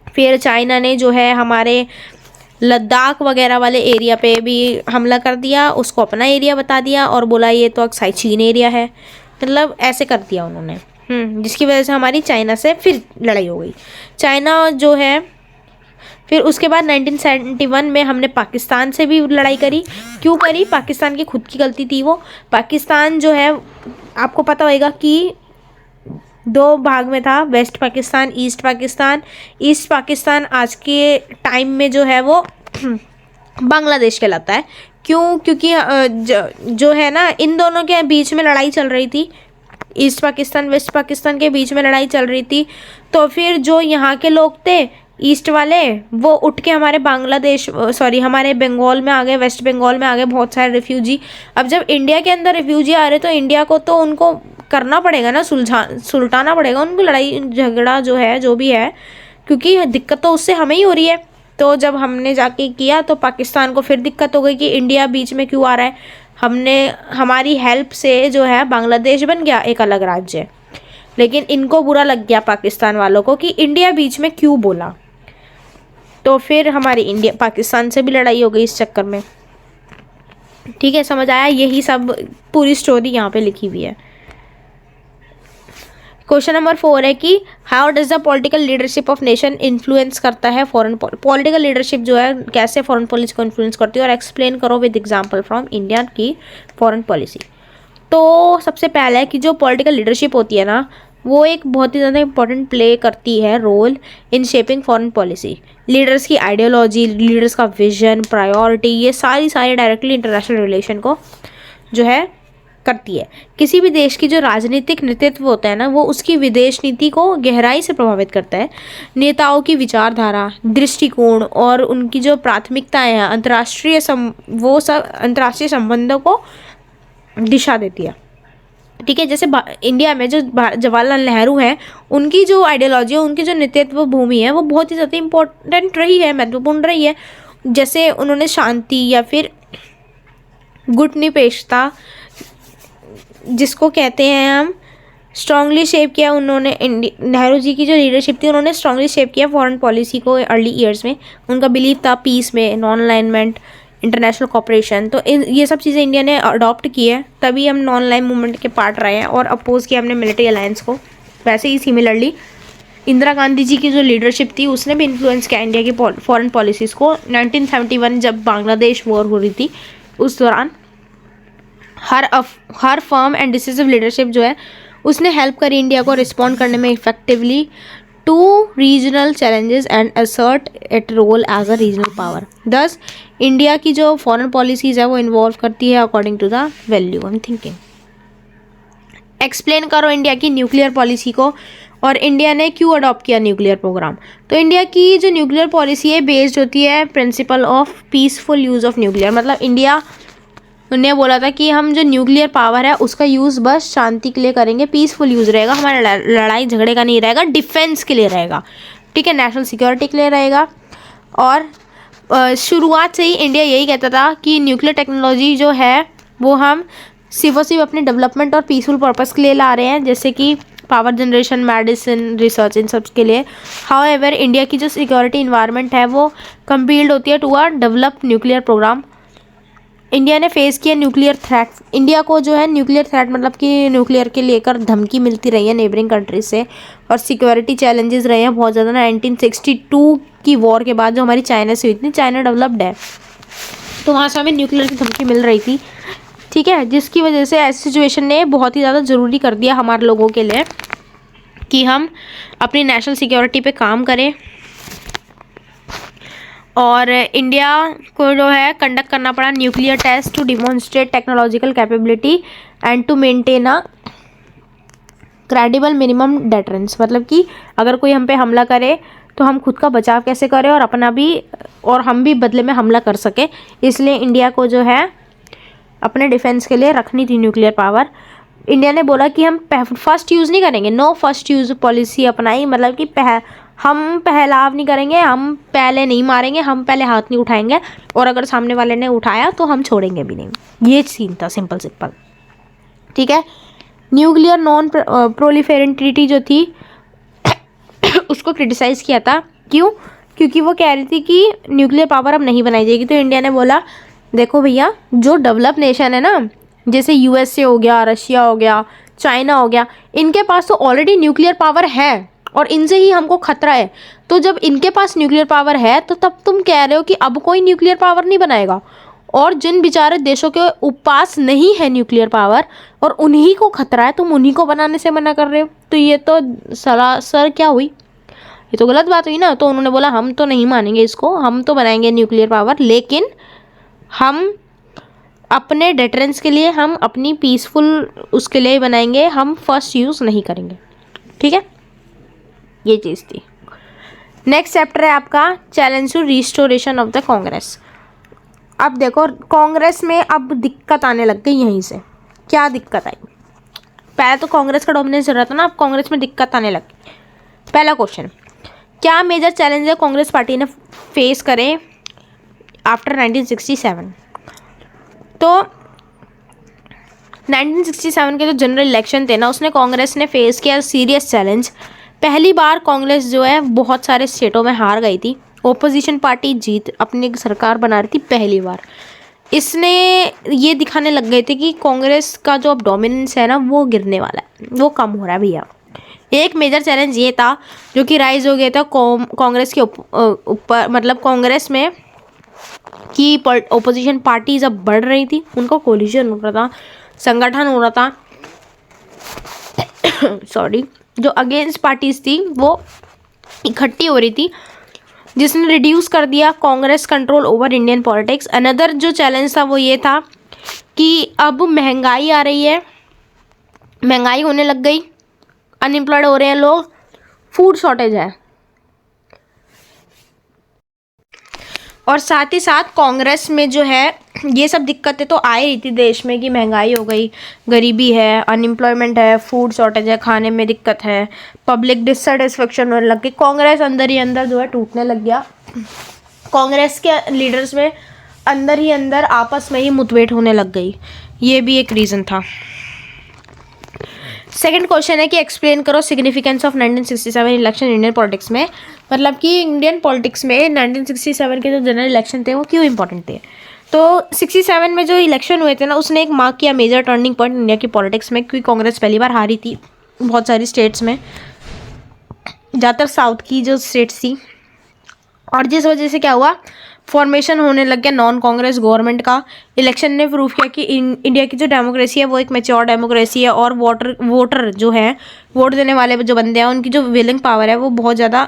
[SPEAKER 1] फिर चाइना ने जो है हमारे लद्दाख वगैरह वाले एरिया पे भी हमला कर दिया, उसको अपना एरिया बता दिया और बोला ये तो अक्साई चीन एरिया है, मतलब ऐसे कर दिया उन्होंने, जिसकी वजह से हमारी चाइना से फिर लड़ाई हो गई। चाइना जो है, फिर उसके बाद 1971 में हमने पाकिस्तान से भी लड़ाई करी। क्यों करी? पाकिस्तान की खुद की गलती थी वो। पाकिस्तान जो है, आपको पता होगा कि 2 भाग में था, west Pakistan, east Pakistan. East Pakistan आज के टाइम में जो है वो बांग्लादेश कहलाता है। क्यों? क्योंकि जो है ना, इन दोनों के बीच में लड़ाई चल रही थी, ईस्ट पाकिस्तान वेस्ट पाकिस्तान के बीच में लड़ाई चल रही थी। तो फिर जो यहाँ के लोग थे, ईस्ट वाले वो उठ के हमारे बांग्लादेश हमारे बंगाल में आ गए, वेस्ट बंगाल में आ गए बहुत सारे रिफ्यूजी। अब जब इंडिया के अंदर रिफ्यूजी आ रहे तो इंडिया को तो उनको करना पड़ेगा ना, सुलटाना पड़ेगा उनको, लड़ाई झगड़ा जो है जो भी है, क्योंकि दिक्कत तो उससे हमें ही हो रही है। तो जब हमने जाके किया तो पाकिस्तान को फिर दिक्कत हो गई कि इंडिया बीच में क्यों आ रहा है। हमारी हेल्प से जो है बांग्लादेश बन गया एक अलग राज्य, लेकिन इनको बुरा लग गया पाकिस्तान वालों को कि इंडिया बीच में क्यों बोला, तो फिर हमारी इंडिया पाकिस्तान से भी लड़ाई हो गई इस चक्कर में। ठीक है, समझ आया? यही सब पूरी स्टोरी यहाँ पे लिखी हुई है। क्वेश्चन नंबर 4 है कि how does the political leadership of nation influence करता है फॉरेन पॉलिटिकल लीडरशिप जो है कैसे फॉरेन पॉलिसी को इन्फ्लुएंस करती है, और एक्सप्लेन करो विद एग्जांपल फ्रॉम इंडिया की फॉरेन पॉलिसी। तो सबसे पहले है कि जो पॉलिटिकल लीडरशिप होती है ना, वो एक बहुत ही ज़्यादा इंपॉर्टेंट प्ले करती है role in shaping foreign policy. Leaders की आइडियोलॉजी, लीडर्स का विजन, प्रायोरिटी, ये सारी डायरेक्टली इंटरनेशनल रिलेशन को जो है करती है। किसी भी देश की जो राजनीतिक नेतृत्व होता है ना, वो उसकी विदेश नीति को गहराई से प्रभावित करता है। नेताओं की विचारधारा, दृष्टिकोण और उनकी जो प्राथमिकताएं हैं अंतर्राष्ट्रीय अंतर्राष्ट्रीय संबंधों को दिशा देती है। ठीक है, जैसे इंडिया में जो जवाहरलाल नेहरू हैं, उनकी जो आइडियोलॉजी है, उनकी जो नेतृत्व भूमि है, वो बहुत ही ज़्यादा इम्पोर्टेंट रही है, महत्वपूर्ण रही है। जैसे उन्होंने शांति या फिर गुटनिरपेक्षता जिसको कहते हैं हम, स्ट्रांगली शेप किया उन्होंने। नेहरू जी की जो लीडरशिप थी, उन्होंने स्ट्रांगली शेप किया फॉरेन पॉलिसी को अर्ली ईयर्स में। उनका बिलीव था पीस में, नॉन अलाइनमेंट, इंटरनेशनल कॉपरेशन। तो ये सब चीज़ें इंडिया ने अडॉप्ट की है, तभी हम नॉन अलाइन मूवमेंट के पार्ट रहे हैं और अपोज किया हमने मिलिट्री अलायंस को। वैसे ही सिमिलरली इंदिरा गांधी जी की जो लीडरशिप थी, उसने भी इन्फ्लुएंस किया इंडिया की फॉरेन पॉलिसीज़ को। 1971 जब बांग्लादेश वॉर हो रही थी, उस दौरान हर फर्म एंड डिसिसिव लीडरशिप जो है उसने हेल्प करी इंडिया को रिस्पॉन्ड करने में effectively to regional challenges and assert it role as a regional power. Thus India की जो फॉरेन पॉलिसीज़ है वो इन्वॉल्व करती है according to the value I am thinking. Explain करो इंडिया की न्यूक्लियर पॉलिसी को और इंडिया ने क्यों अडॉप्ट किया न्यूक्लियर प्रोग्राम। तो इंडिया की जो न्यूक्लियर पॉलिसी है बेस्ड होती है principle of peaceful use of nuclear. मतलब इंडिया ने बोला था कि हम जो न्यूक्लियर पावर है उसका यूज़ बस शांति के लिए करेंगे, पीसफुल यूज़ रहेगा, हमारा लड़ाई झगड़े का नहीं रहेगा, डिफेंस के लिए रहेगा। ठीक है, नेशनल सिक्योरिटी के लिए रहेगा। और शुरुआत से ही इंडिया यही कहता था कि न्यूक्लियर टेक्नोलॉजी जो है वो हम सिर्फ अपने डेवलपमेंट और पीसफुल पर्पस के लिए ला रहे हैं, जैसे कि पावर जनरेशन, मेडिसिन, रिसर्च, इन सब के लिए। हाउएवर इंडिया की जो सिक्योरिटी इन्वायरमेंट है वो कंपील्ड होती है to a develop nuclear program. India ने फेस किया न्यूक्लियर थ्रेट। इंडिया को जो है न्यूक्लियर थ्रेट मतलब कि न्यूक्लियर के लेकर धमकी मिलती रही है नेबरिंग कंट्रीज से, और सिक्योरिटी चैलेंजेस रहे हैं बहुत ज़्यादा ना। 1962 की वॉर के बाद जो हमारी चाइना से हुई थी, चाइना डेवलप्ड है, तो वहाँ से हमें न्यूक्लियर की धमकी मिल रही थी। ठीक है, जिसकी वजह से ऐसी सिचुएशन ने बहुत ही ज़्यादा ज़रूरी कर दिया हमारे लोगों के लिए कि हम अपनी नेशनल सिक्योरिटी पे काम करें। और इंडिया को जो है कंडक्ट करना पड़ा nuclear test to demonstrate technological capability and to maintain a credible minimum deterrence. मतलब कि अगर कोई हम पे हमला करे तो हम खुद का बचाव कैसे करें और अपना भी, और हम भी बदले में हमला कर सके। इसलिए इंडिया को जो है अपने डिफेंस के लिए रखनी थी न्यूक्लियर पावर। इंडिया ने बोला कि हम फर्स्ट यूज़ नहीं करेंगे, नो फर्स्ट यूज़ पॉलिसी अपनाई। मतलब कि हम पहलाव नहीं करेंगे, हम पहले नहीं मारेंगे, हम पहले हाथ नहीं उठाएंगे, और अगर सामने वाले ने उठाया तो हम छोड़ेंगे भी नहीं। ये सीन था, सिंपल। ठीक है, न्यूक्लियर नॉन प्रोलिफेरेशन ट्रीटी जो थी उसको क्रिटिसाइज किया था। क्यों? क्योंकि वो कह रही थी कि न्यूक्लियर पावर अब नहीं बनाई जाएगी। तो इंडिया ने बोला देखो भैया, जो डेवलप नेशन है ना, जैसे यूएसए हो गया, रशिया हो गया, चाइना हो गया, इनके पास तो ऑलरेडी न्यूक्लियर पावर है और इनसे ही हमको खतरा है। तो जब इनके पास न्यूक्लियर पावर है तो तब तुम कह रहे हो कि अब कोई न्यूक्लियर पावर नहीं बनाएगा, और जिन बेचारे देशों के पास नहीं है न्यूक्लियर पावर और उन्हीं को खतरा है, तुम उन्हीं को बनाने से मना कर रहे हो। तो ये तो सरासर क्या हुई, ये तो गलत बात हुई ना। तो उन्होंने बोला हम तो नहीं मानेंगे इसको, हम तो बनाएंगे न्यूक्लियर पावर, लेकिन हम अपने डेटरेंस के लिए, हम अपनी पीसफुल उसके लिए बनाएंगे, हम फर्स्ट यूज़ नहीं करेंगे। ठीक है, ये चीज़ थी। नेक्स्ट चैप्टर है आपका challenge to restoration of the Congress. अब देखो कांग्रेस में अब दिक्कत आने लग गई यहीं से। क्या दिक्कत आई? पहले तो कांग्रेस का डोमिनेंस रहा था ना, अब कांग्रेस में दिक्कत आने लगी। पहला क्वेश्चन, क्या मेजर चैलेंज है कांग्रेस पार्टी ने फेस करे आफ्टर 1967? तो 1967 के जो जनरल इलेक्शन थे ना, उसने कांग्रेस ने फेस किया सीरियस चैलेंज। पहली बार कांग्रेस जो है बहुत सारे स्टेटों में हार गई थी। ओपोजिशन पार्टी जीत अपनी सरकार बना रही थी पहली बार। इसने ये दिखाने लग गए थे कि कांग्रेस का जो अब डोमिनेंस है ना वो गिरने वाला है, वो कम हो रहा है भैया। एक मेजर चैलेंज ये था जो कि राइज हो गया था कांग्रेस के ऊपर, मतलब कांग्रेस में कि ओपोजिशन पार्टीज अब बढ़ रही थी, उनका कोलिशन हो रहा था, संगठन हो रहा था सॉरी, जो अगेंस्ट पार्टीज थी वो इकट्ठी हो रही थी, जिसने रिड्यूस कर दिया Congress control over Indian politics. Another जो चैलेंज था वो ये था कि अब महंगाई आ रही है, महंगाई होने लग गई, अनएम्प्लॉयड हो रहे हैं लोग, फूड शॉर्टेज है, और साथ ही साथ कांग्रेस में जो है ये सब दिक्कतें तो आ ही रही थी देश में कि महंगाई हो गई, गरीबी है, अनएम्प्लॉयमेंट है, फूड शॉर्टेज है, खाने में दिक्कत है, पब्लिक डिससेटिस्फेक्शन होने लग गई। कांग्रेस अंदर ही अंदर जो है टूटने लग गया। कांग्रेस के लीडर्स में अंदर ही अंदर आपस में ही मुठभेड़ होने लग गई, ये भी एक रीज़न था। सेकंड क्वेश्चन है कि एक्सप्लेन करो significance of 1967 election Indian politics में, मतलब कि इंडियन पॉलिटिक्स में 1967 के जो जनरल इलेक्शन थे वो क्यों इंपॉर्टेंट थे। तो 67 में जो इलेक्शन हुए थे ना, उसने एक मार्क किया मेजर टर्निंग पॉइंट इंडिया की पॉलिटिक्स में, क्योंकि कांग्रेस पहली बार हारी थी बहुत सारी स्टेट्स में, ज़्यादातर साउथ की जो स्टेट्स थी, और जिस वजह से क्या हुआ, फॉर्मेशन होने लग गया नॉन कांग्रेस गवर्नमेंट का। इलेक्शन ने प्रूव किया कि इंडिया की जो डेमोक्रेसी है वो एक मैच्योर डेमोक्रेसी है, और वोटर जो है, वोट देने वाले जो बंदे हैं, उनकी जो विलिंग पावर है वो बहुत ज़्यादा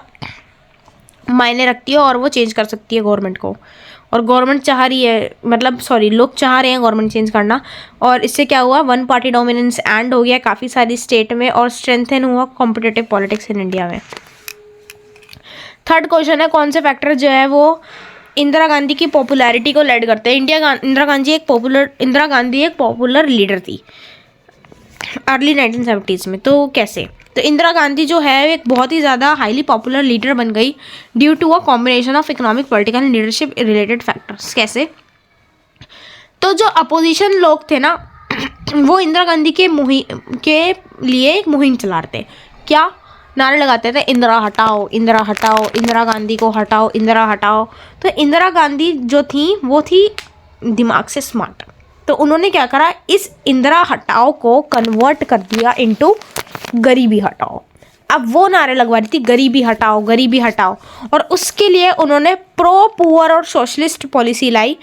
[SPEAKER 1] मायने रखती है, और वो चेंज कर सकती है गवर्नमेंट को। और गवर्नमेंट चाह रही है, मतलब सॉरी, लोग चाह रहे हैं गवर्नमेंट चेंज करना, और इससे क्या हुआ, वन पार्टी डोमिनेंस एंड हो गया काफ़ी सारी स्टेट में, और स्ट्रेंथन हुआ कॉम्पिटिटिव पॉलिटिक्स इन इंडिया में। थर्ड क्वेश्चन है कौन से फैक्टर जो है वो इंदिरा गांधी की पॉपुलैरिटी को लेड करते हैं। इंदिरा गांधी एक पॉपुलर लीडर थी अर्ली 1970s में। तो कैसे? तो इंदिरा गांधी जो है एक बहुत ही ज़्यादा हाईली पॉपुलर लीडर बन गई due to a combination of economic, political and leadership related factors. कैसे? तो जो अपोजिशन लोग थे ना वो इंदिरा गांधी के लिए एक मुहिम चला रहे थे। क्या नारे लगाते थे? इंदिरा हटाओ, इंदिरा हटाओ, इंदिरा गांधी को हटाओ, इंदिरा हटाओ। तो इंदिरा गांधी जो थी वो थी दिमाग से स्मार्ट, तो उन्होंने क्या करा, इस इंदिरा हटाओ को कन्वर्ट कर दिया इनटू गरीबी हटाओ। अब वो नारे लगवा रही थी गरीबी हटाओ, गरीबी हटाओ, और उसके लिए उन्होंने प्रो पुअर और सोशलिस्ट पॉलिसी लाई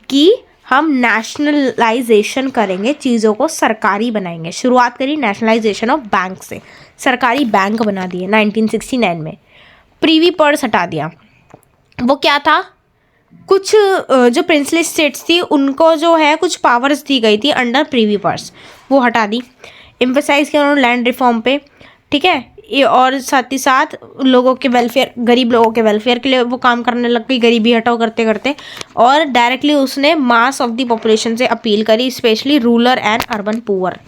[SPEAKER 1] कि हम नेशनलाइजेशन करेंगे, चीज़ों को सरकारी बनाएंगे। शुरुआत करी नेशनलाइजेशन ऑफ बैंक से, सरकारी बैंक बना दिए 1969 में। प्रीवी पर्स हटा दिया। वो क्या था, कुछ जो प्रिंसली स्टेट्स थी उनको जो है कुछ पावर्स दी गई थी अंडर प्रीवी पर्स, वो हटा दी। एम्फेसाइज किया उन्होंने लैंड रिफॉर्म पे, ठीक है, ये, और साथ ही साथ लोगों के वेलफेयर, गरीब लोगों के वेलफेयर के लिए वो काम करने लग गई, गरीबी हटाओ करते करते। और डायरेक्टली उसने मास ऑफ द पॉपुलेशन से अपील करी, specially rural and urban poor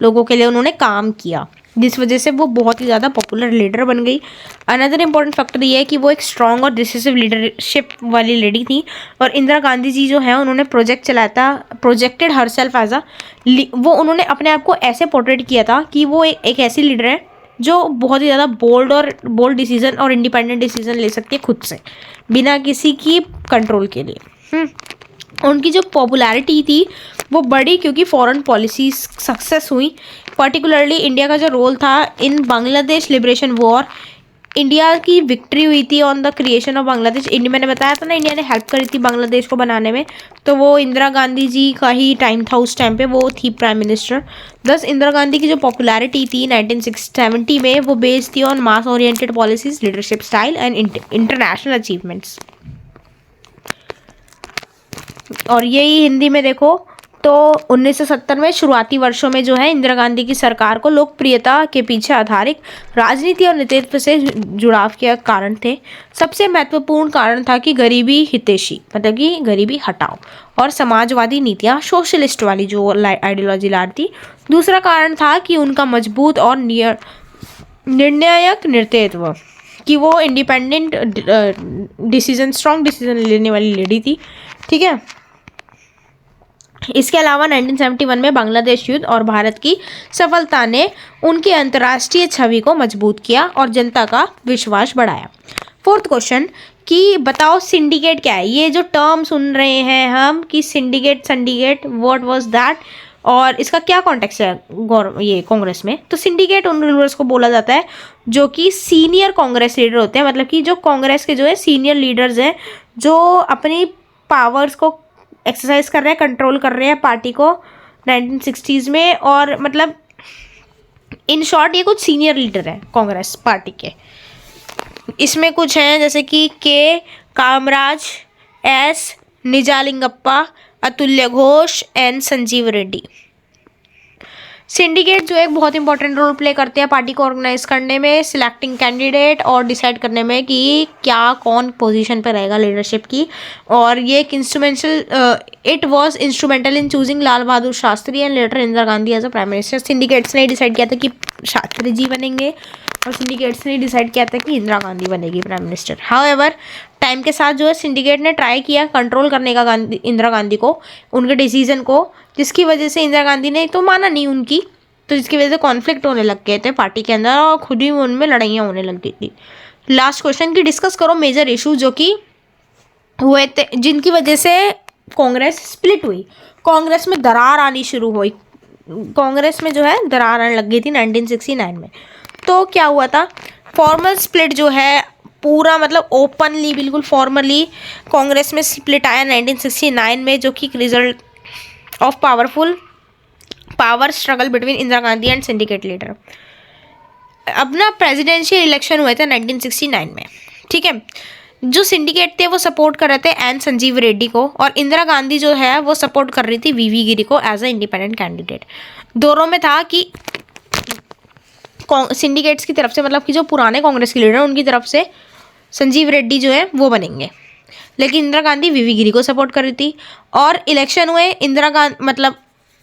[SPEAKER 1] लोगों के लिए उन्होंने काम किया, जिस वजह से वो बहुत ही ज़्यादा पॉपुलर लीडर बन गई। अनदर इम्पॉर्टेंट फैक्टर ये है कि वो एक स्ट्रॉन्ग और डिसिसिव लीडरशिप वाली लेडी थी। और इंदिरा गांधी जी जो है उन्होंने प्रोजेक्ट चलाया था, प्रोजेक्टेड हरसेल्फ एज अ, वो उन्होंने अपने आप को ऐसे पोर्ट्रेट किया था कि वो एक ऐसी लीडर है जो बहुत ही ज़्यादा बोल्ड डिसीजन और इंडिपेंडेंट डिसीजन ले सकती है खुद से, बिना किसी की कंट्रोल के लिए। उनकी जो पॉपुलैरिटी थी वो बढ़ी क्योंकि फॉरेन पॉलिसी सक्सेस हुई, पर्टिकुलरली इंडिया का जो रोल था इन बांग्लादेश लिबरेशन वॉर, इंडिया की विक्ट्री हुई थी on the creation of Bangladesh. India, मैंने बताया था ना, इंडिया ने हेल्प करी थी बांग्लादेश को बनाने में, तो वो इंदिरा गांधी जी का ही टाइम था उस टाइम पे, वो थी प्राइम मिनिस्टर। दस इंदिरा गांधी की जो पॉपुलैरिटी थी 1970 में वो बेस्ड थी on mass oriented policies, leadership style and international achievements. और यही हिंदी में देखो, तो 1970 में शुरुआती वर्षों में जो है इंदिरा गांधी की सरकार को लोकप्रियता के पीछे आधारित राजनीति और नेतृत्व से जुड़ाव के कारण थे। सबसे महत्वपूर्ण कारण था कि गरीबी हितैषी, मतलब कि गरीबी हटाओ, और समाजवादी नीतियां, सोशलिस्ट वाली जो आइडियोलॉजी ला रही थी। दूसरा कारण था कि उनका मजबूत और निर्णायक नेतृत्व, कि वो इंडिपेंडेंट डिसीजन, स्ट्रॉन्ग डिसीजन लेने वाली लेडी थी। ठीक है। इसके अलावा 1971 में बांग्लादेश युद्ध और भारत की सफलता ने उनकी अंतर्राष्ट्रीय छवि को मजबूत किया और जनता का विश्वास बढ़ाया। फोर्थ क्वेश्चन कि बताओ सिंडिकेट क्या है। ये जो टर्म सुन रहे हैं हम कि सिंडिकेट व्हाट वाज दैट, और इसका क्या कॉन्टेक्स्ट है ये कांग्रेस में। तो सिंडिकेट उन रूलर्स को बोला जाता है जो कि सीनियर कांग्रेस लीडर होते हैं, मतलब कि जो कांग्रेस के जो है सीनियर लीडर्स हैं, जो अपनी पावर्स को एक्सरसाइज कर रहे हैं, कंट्रोल कर रहे हैं पार्टी को 1960s में। और मतलब इन शॉर्ट ये कुछ सीनियर लीडर हैं कांग्रेस पार्टी के। इसमें कुछ हैं जैसे कि के कामराज, एस निजालिंगप्पा, अतुल्य घोष एंड संजीव रेड्डी। सिंडिकेट जो है बहुत इंपॉर्टेंट रोल प्ले करते हैं पार्टी को ऑर्गेनाइज करने में, सिलेक्टिंग कैंडिडेट और डिसाइड करने में कि क्या कौन पोजीशन पर रहेगा लीडरशिप की। और ये एक it was instrumental in choosing Lal Bahadur Shastri and later Indira Gandhi as a prime minister. Syndicates ने डिसाइड किया था कि शास्त्री जी बनेंगे, और सिंडिकेट्स ने डिसाइड किया था कि इंदिरा गांधी बनेगी प्राइम मिनिस्टर। हाउएवर टाइम के साथ जो है सिंडिकेट ने ट्राई किया कंट्रोल करने का इंदिरा गांधी को, उनके डिसीजन को, जिसकी वजह से इंदिरा गांधी ने तो माना नहीं उनकी, तो जिसकी वजह से कॉन्फ्लिक्ट होने लग गए थे पार्टी के अंदर और खुद ही उनमें लड़ाइयाँ होने लग गई थी। लास्ट क्वेश्चन की डिस्कस करो मेजर इशू जो कि हुए थे, जिनकी वजह से कांग्रेस स्प्लिट हुई, कांग्रेस में दरार आनी शुरू हुई, कांग्रेस में जो है दरार आने लग गई थी 1969 में। तो क्या हुआ था, फॉर्मल स्प्लिट जो है पूरा, मतलब ओपनली बिल्कुल फॉर्मली कांग्रेस में स्प्लिट आया 1969 में, जो कि result of power struggle between Indira Gandhi and syndicate leader. अब ना प्रेसिडेंशियल इलेक्शन हुए थे 1969 में। ठीक है। जो सिंडिकेट थे वो सपोर्ट कर रहे थे एन संजीव रेड्डी को, और इंदिरा गांधी जो है वो सपोर्ट कर रही थी वीवी गिरी को एज अ इंडिपेंडेंट कैंडिडेट। दोनों में था कि सिंडिकेट्स की तरफ से, मतलब कि जो पुराने कांग्रेस के लीडर हैं उनकी तरफ से संजीव रेड्डी जो है वो बनेंगे, लेकिन इंदिरा गांधी वीवी गिरी को सपोर्ट कर रही थी। और इलेक्शन हुए इंदिरा गांधी, मतलब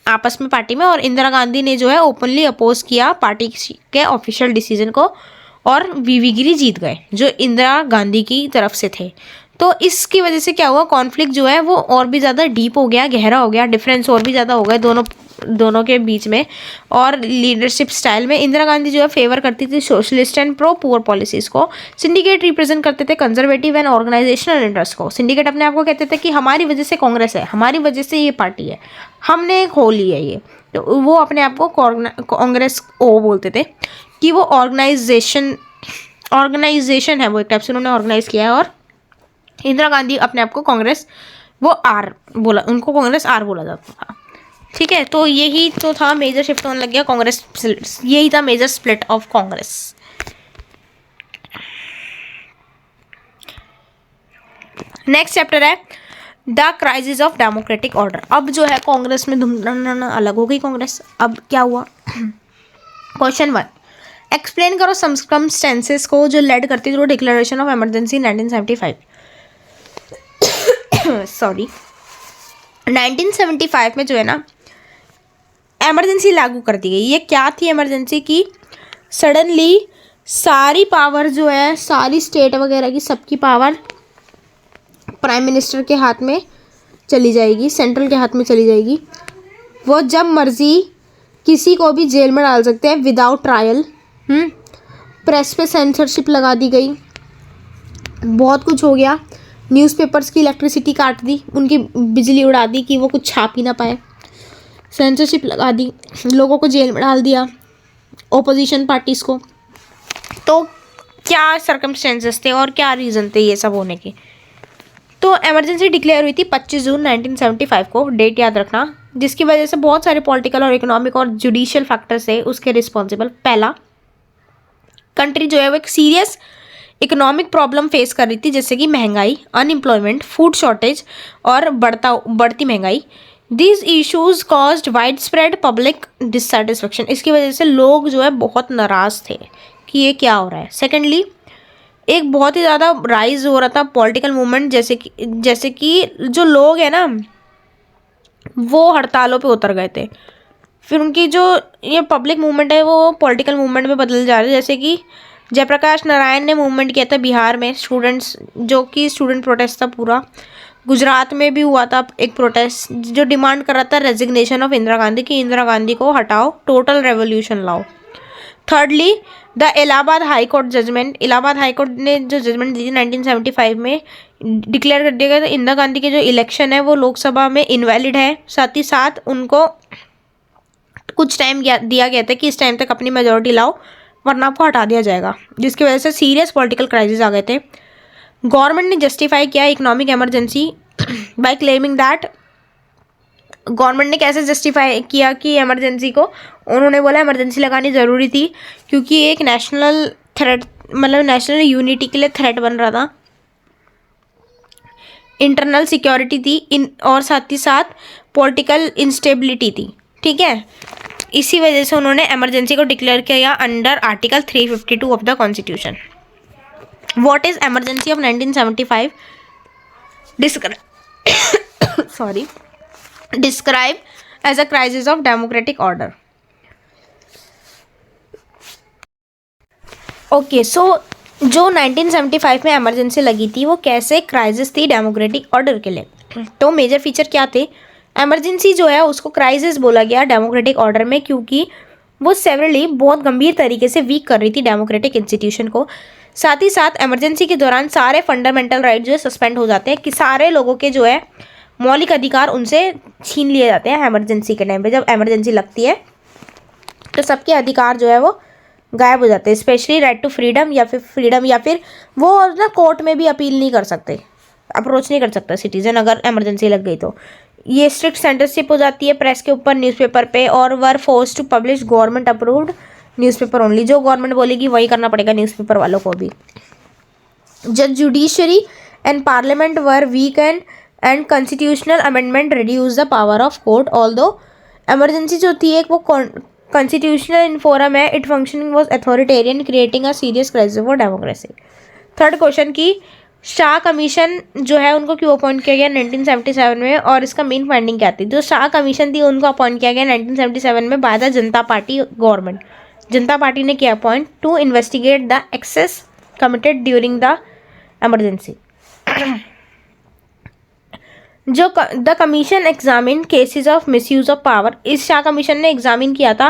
[SPEAKER 1] आपस में पार्टी में, और इंदिरा गांधी ने जो है ओपनली अपोज किया पार्टी के ऑफिशियल डिसीजन को, और वीवी गिरी जीत गए जो इंदिरा गांधी की तरफ से थे। तो इसकी वजह से क्या हुआ, कॉन्फ्लिक्ट जो है वो और भी ज़्यादा डीप हो गया, गहरा हो गया, डिफरेंस और भी ज़्यादा हो गए दोनों के बीच में। और लीडरशिप स्टाइल में इंदिरा गांधी जो है फेवर करती थी socialist and pro poor policies को, सिंडिकेट रिप्रेजेंट करते थे कंजर्वेटिव एंड ऑर्गेनाइजेशनल इंटरेस्ट को। सिंडिकेट अपने आप को कहते थे कि हमारी वजह से कांग्रेस है, हमारी वजह से ये पार्टी है, हमने खो ली है ये। तो वो अपने आप को कांग्रेस ओ बोलते थे कि वो ऑर्गेनाइजेशन है, वो एक टाइप से उन्होंने ऑर्गेनाइज किया है। और इंदिरा गांधी अपने आप को कांग्रेस वो आर बोला, उनको कांग्रेस आर बोला जाता था। ठीक है। तो यही तो था मेजर शिफ्ट होने लग गया कांग्रेस, यही था major split of Congress. Next chapter है the crisis of democratic order. अब जो है कांग्रेस में धुम अलग हो गई कांग्रेस। अब क्या हुआ, क्वेश्चन 1 एक्सप्लेन करो सर्कमस्टेंसेस को जो लेड करती थी डिक्लेरेशन ऑफ इमरजेंसी 1975। सॉरी 1975 में जो है ना इमरजेंसी लागू कर दी गई। ये क्या थी इमरजेंसी की, सडनली सारी पावर जो है, सारी स्टेट वगैरह की सबकी पावर प्राइम मिनिस्टर के हाथ में चली जाएगी, सेंट्रल के हाथ में चली जाएगी। वो जब मर्जी किसी को भी जेल में डाल सकते हैं विदाउट ट्रायल। प्रेस पे सेंसरशिप लगा दी गई, बहुत कुछ हो गया। न्यूज़पेपर्स की इलेक्ट्रिसिटी काट दी, उनकी बिजली उड़ा दी कि वो कुछ छाप ही ना पाए, सेंसरशिप लगा दी, लोगों को जेल में डाल दिया, ओपोजिशन पार्टीज़ को। तो क्या सर्कमस्टेंसेस थे और क्या रीज़न थे ये सब होने के। तो इमरजेंसी डिक्लेयर हुई थी 25 जून 1975 को, डेट याद रखना, जिसकी वजह से बहुत सारे पॉलिटिकल और इकोनॉमिक और जुडिशियल फैक्टर्स है उसके रिस्पॉन्सिबल। पहला, कंट्री जो है वो एक सीरियस इकोनॉमिक प्रॉब्लम फेस कर रही थी, जैसे कि महंगाई, अनएम्प्लॉयमेंट, फूड शॉर्टेज और बढ़ती महंगाई। These issues caused wide spread public dissatisfaction, इसकी वजह से लोग जो है बहुत नाराज़ थे कि ये क्या हो रहा है। सेकेंडली, एक बहुत ही ज़्यादा राइज हो रहा था पॉलिटिकल मूवमेंट, जैसे कि जो लोग हैं ना वो हड़तालों पे उतर गए थे। फिर उनकी जो ये पब्लिक मूवमेंट है वो पॉलिटिकल मूवमेंट में बदल जा रही है। जैसे कि जयप्रकाश नारायण ने मूवमेंट किया था बिहार में, स्टूडेंट्स, जो कि स्टूडेंट प्रोटेस्ट था पूरा। गुजरात में भी हुआ था एक प्रोटेस्ट जो डिमांड कर रहा था रेजिग्नेशन ऑफ इंदिरा गांधी, कि इंदिरा गांधी को हटाओ, टोटल रेवोल्यूशन लाओ। Thirdly, the Allahabad high court judgement, Allahabad high court ने जो जजमेंट दी थी 1975 में, डिक्लेयर कर दिया गया था इंदिरा गांधी के जो इलेक्शन है वो लोकसभा में इनवैलिड है। साथ ही साथ उनको कुछ टाइम दिया गया था कि इस टाइम तक अपनी मेजोरिटी लाओ वरना आपको हटा दिया जाएगा, जिसकी वजह से सीरियस पॉलिटिकल क्राइसिस आ गए थे। गवर्नमेंट ने जस्टिफाई किया economic emergency by claiming that, government ने कैसे जस्टिफाई किया कि इमरजेंसी को, उन्होंने बोला इमरजेंसी लगानी ज़रूरी थी क्योंकि एक नेशनल थ्रेट, मतलब नेशनल यूनिटी के लिए थ्रेट बन रहा था, इंटरनल सिक्योरिटी थी और साथ ही साथ पॉलिटिकल इंस्टेबिलिटी थी। ठीक है, इसी वजह से उन्होंने इमरजेंसी को डिक्लेयर किया under article 352 of the constitution. What is emergency of 1975? Describe as a crisis of democratic order. Okay, so जो 1975 में इमरजेंसी लगी थी वो कैसे क्राइसिस थी डेमोक्रेटिक ऑर्डर के लिए। तो मेजर फीचर क्या थे? इमरजेंसी जो है उसको क्राइसिस बोला गया डेमोक्रेटिक ऑर्डर में क्योंकि वो सेवरली बहुत गंभीर तरीके से वीक कर रही थी डेमोक्रेटिक इंस्टीट्यूशन को। साथ ही साथ इमरजेंसी के दौरान सारे फंडामेंटल राइट जो है सस्पेंड हो जाते हैं, कि सारे लोगों के जो है मौलिक अधिकार उनसे छीन लिए जाते हैं। इमरजेंसी के टाइम पे जब इमरजेंसी लगती है तो सबके अधिकार जो है वो गायब हो जाते हैं, स्पेशली राइट टू फ्रीडम, या फिर वो ना कोर्ट में भी अपील नहीं कर सकते, अप्रोच नहीं कर सकता सिटीजन अगर इमरजेंसी लग गई तो। ये स्ट्रिक्ट सेंसरशिप हो जाती है प्रेस के ऊपर, न्यूज़पेपर पे, और were forced to publish government approved newspaper only, जो गवर्नमेंट बोलेगी वही करना पड़ेगा न्यूज़पेपर वालों को भी। जब judiciary and parliament were weak and constitutional amendment reduce the power of court, although emergency जो थी एक वो कॉन्स्टिट्यूशनल इन फोरम है, it functioning was authoritarian creating a serious crisis for democracy. Third question की शाह कमीशन जो है उनको क्यों अपॉइंट किया गया 1977 में, और इसका मेन फाइंडिंग क्या थी। जो शाह कमीशन थी उनको अपॉइंट किया गया 1977 में by the Janata party government. Janata Party ने किया appoint to investigate the excess committed during the emergency. जो the commission examine cases of misuse of power, इस शाह कमीशन ने एग्जामिन किया था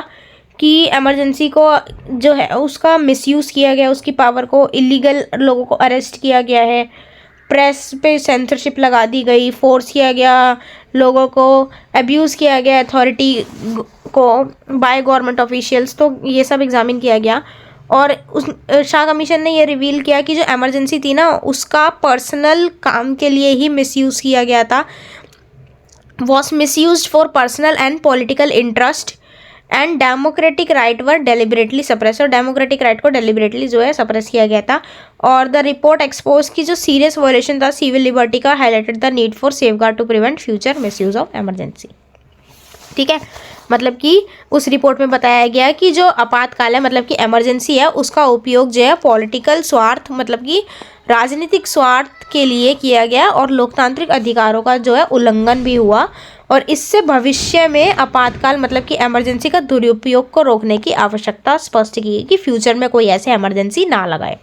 [SPEAKER 1] कि इमरजेंसी को जो है उसका मिसयूज़ किया गया, उसकी पावर को, इलीगल लोगों को अरेस्ट किया गया है, प्रेस पे सेंसरशिप लगा दी गई, फोर्स किया गया लोगों को, अब्यूज़ किया गया अथॉरिटी को बाय गवर्नमेंट ऑफिशियल्स, तो ये सब एग्जामिन किया गया। और उस शाह कमीशन ने ये रिवील किया कि जो इमरजेंसी थी ना उसका पर्सनल काम के लिए ही मिसयूज़ किया गया था, was misused for personal and political interest, and democratic right were deliberately suppress, और डेमोक्रेटिक राइट को डेलिबरेटली जो है सप्रेस किया गया था। और द रिपोर्ट एक्सपोज की जो सीरियस वायलेशन था सिविल लिबर्टी का, highlighted the need for safeguard to prevent future misuse of emergency. ठीक है, मतलब कि उस रिपोर्ट में बताया गया कि जो आपातकाल है, मतलब कि इमरजेंसी है, उसका उपयोग जो है पॉलिटिकल स्वार्थ, मतलब कि राजनीतिक स्वार्थ के लिए किया गया, और लोकतांत्रिक अधिकारों का जो है उल्लंघन भी हुआ, और इससे भविष्य में आपातकाल मतलब कि इमरजेंसी का दुरुपयोग को रोकने की आवश्यकता स्पष्ट की गई कि फ्यूचर में कोई ऐसे इमरजेंसी ना लगाए।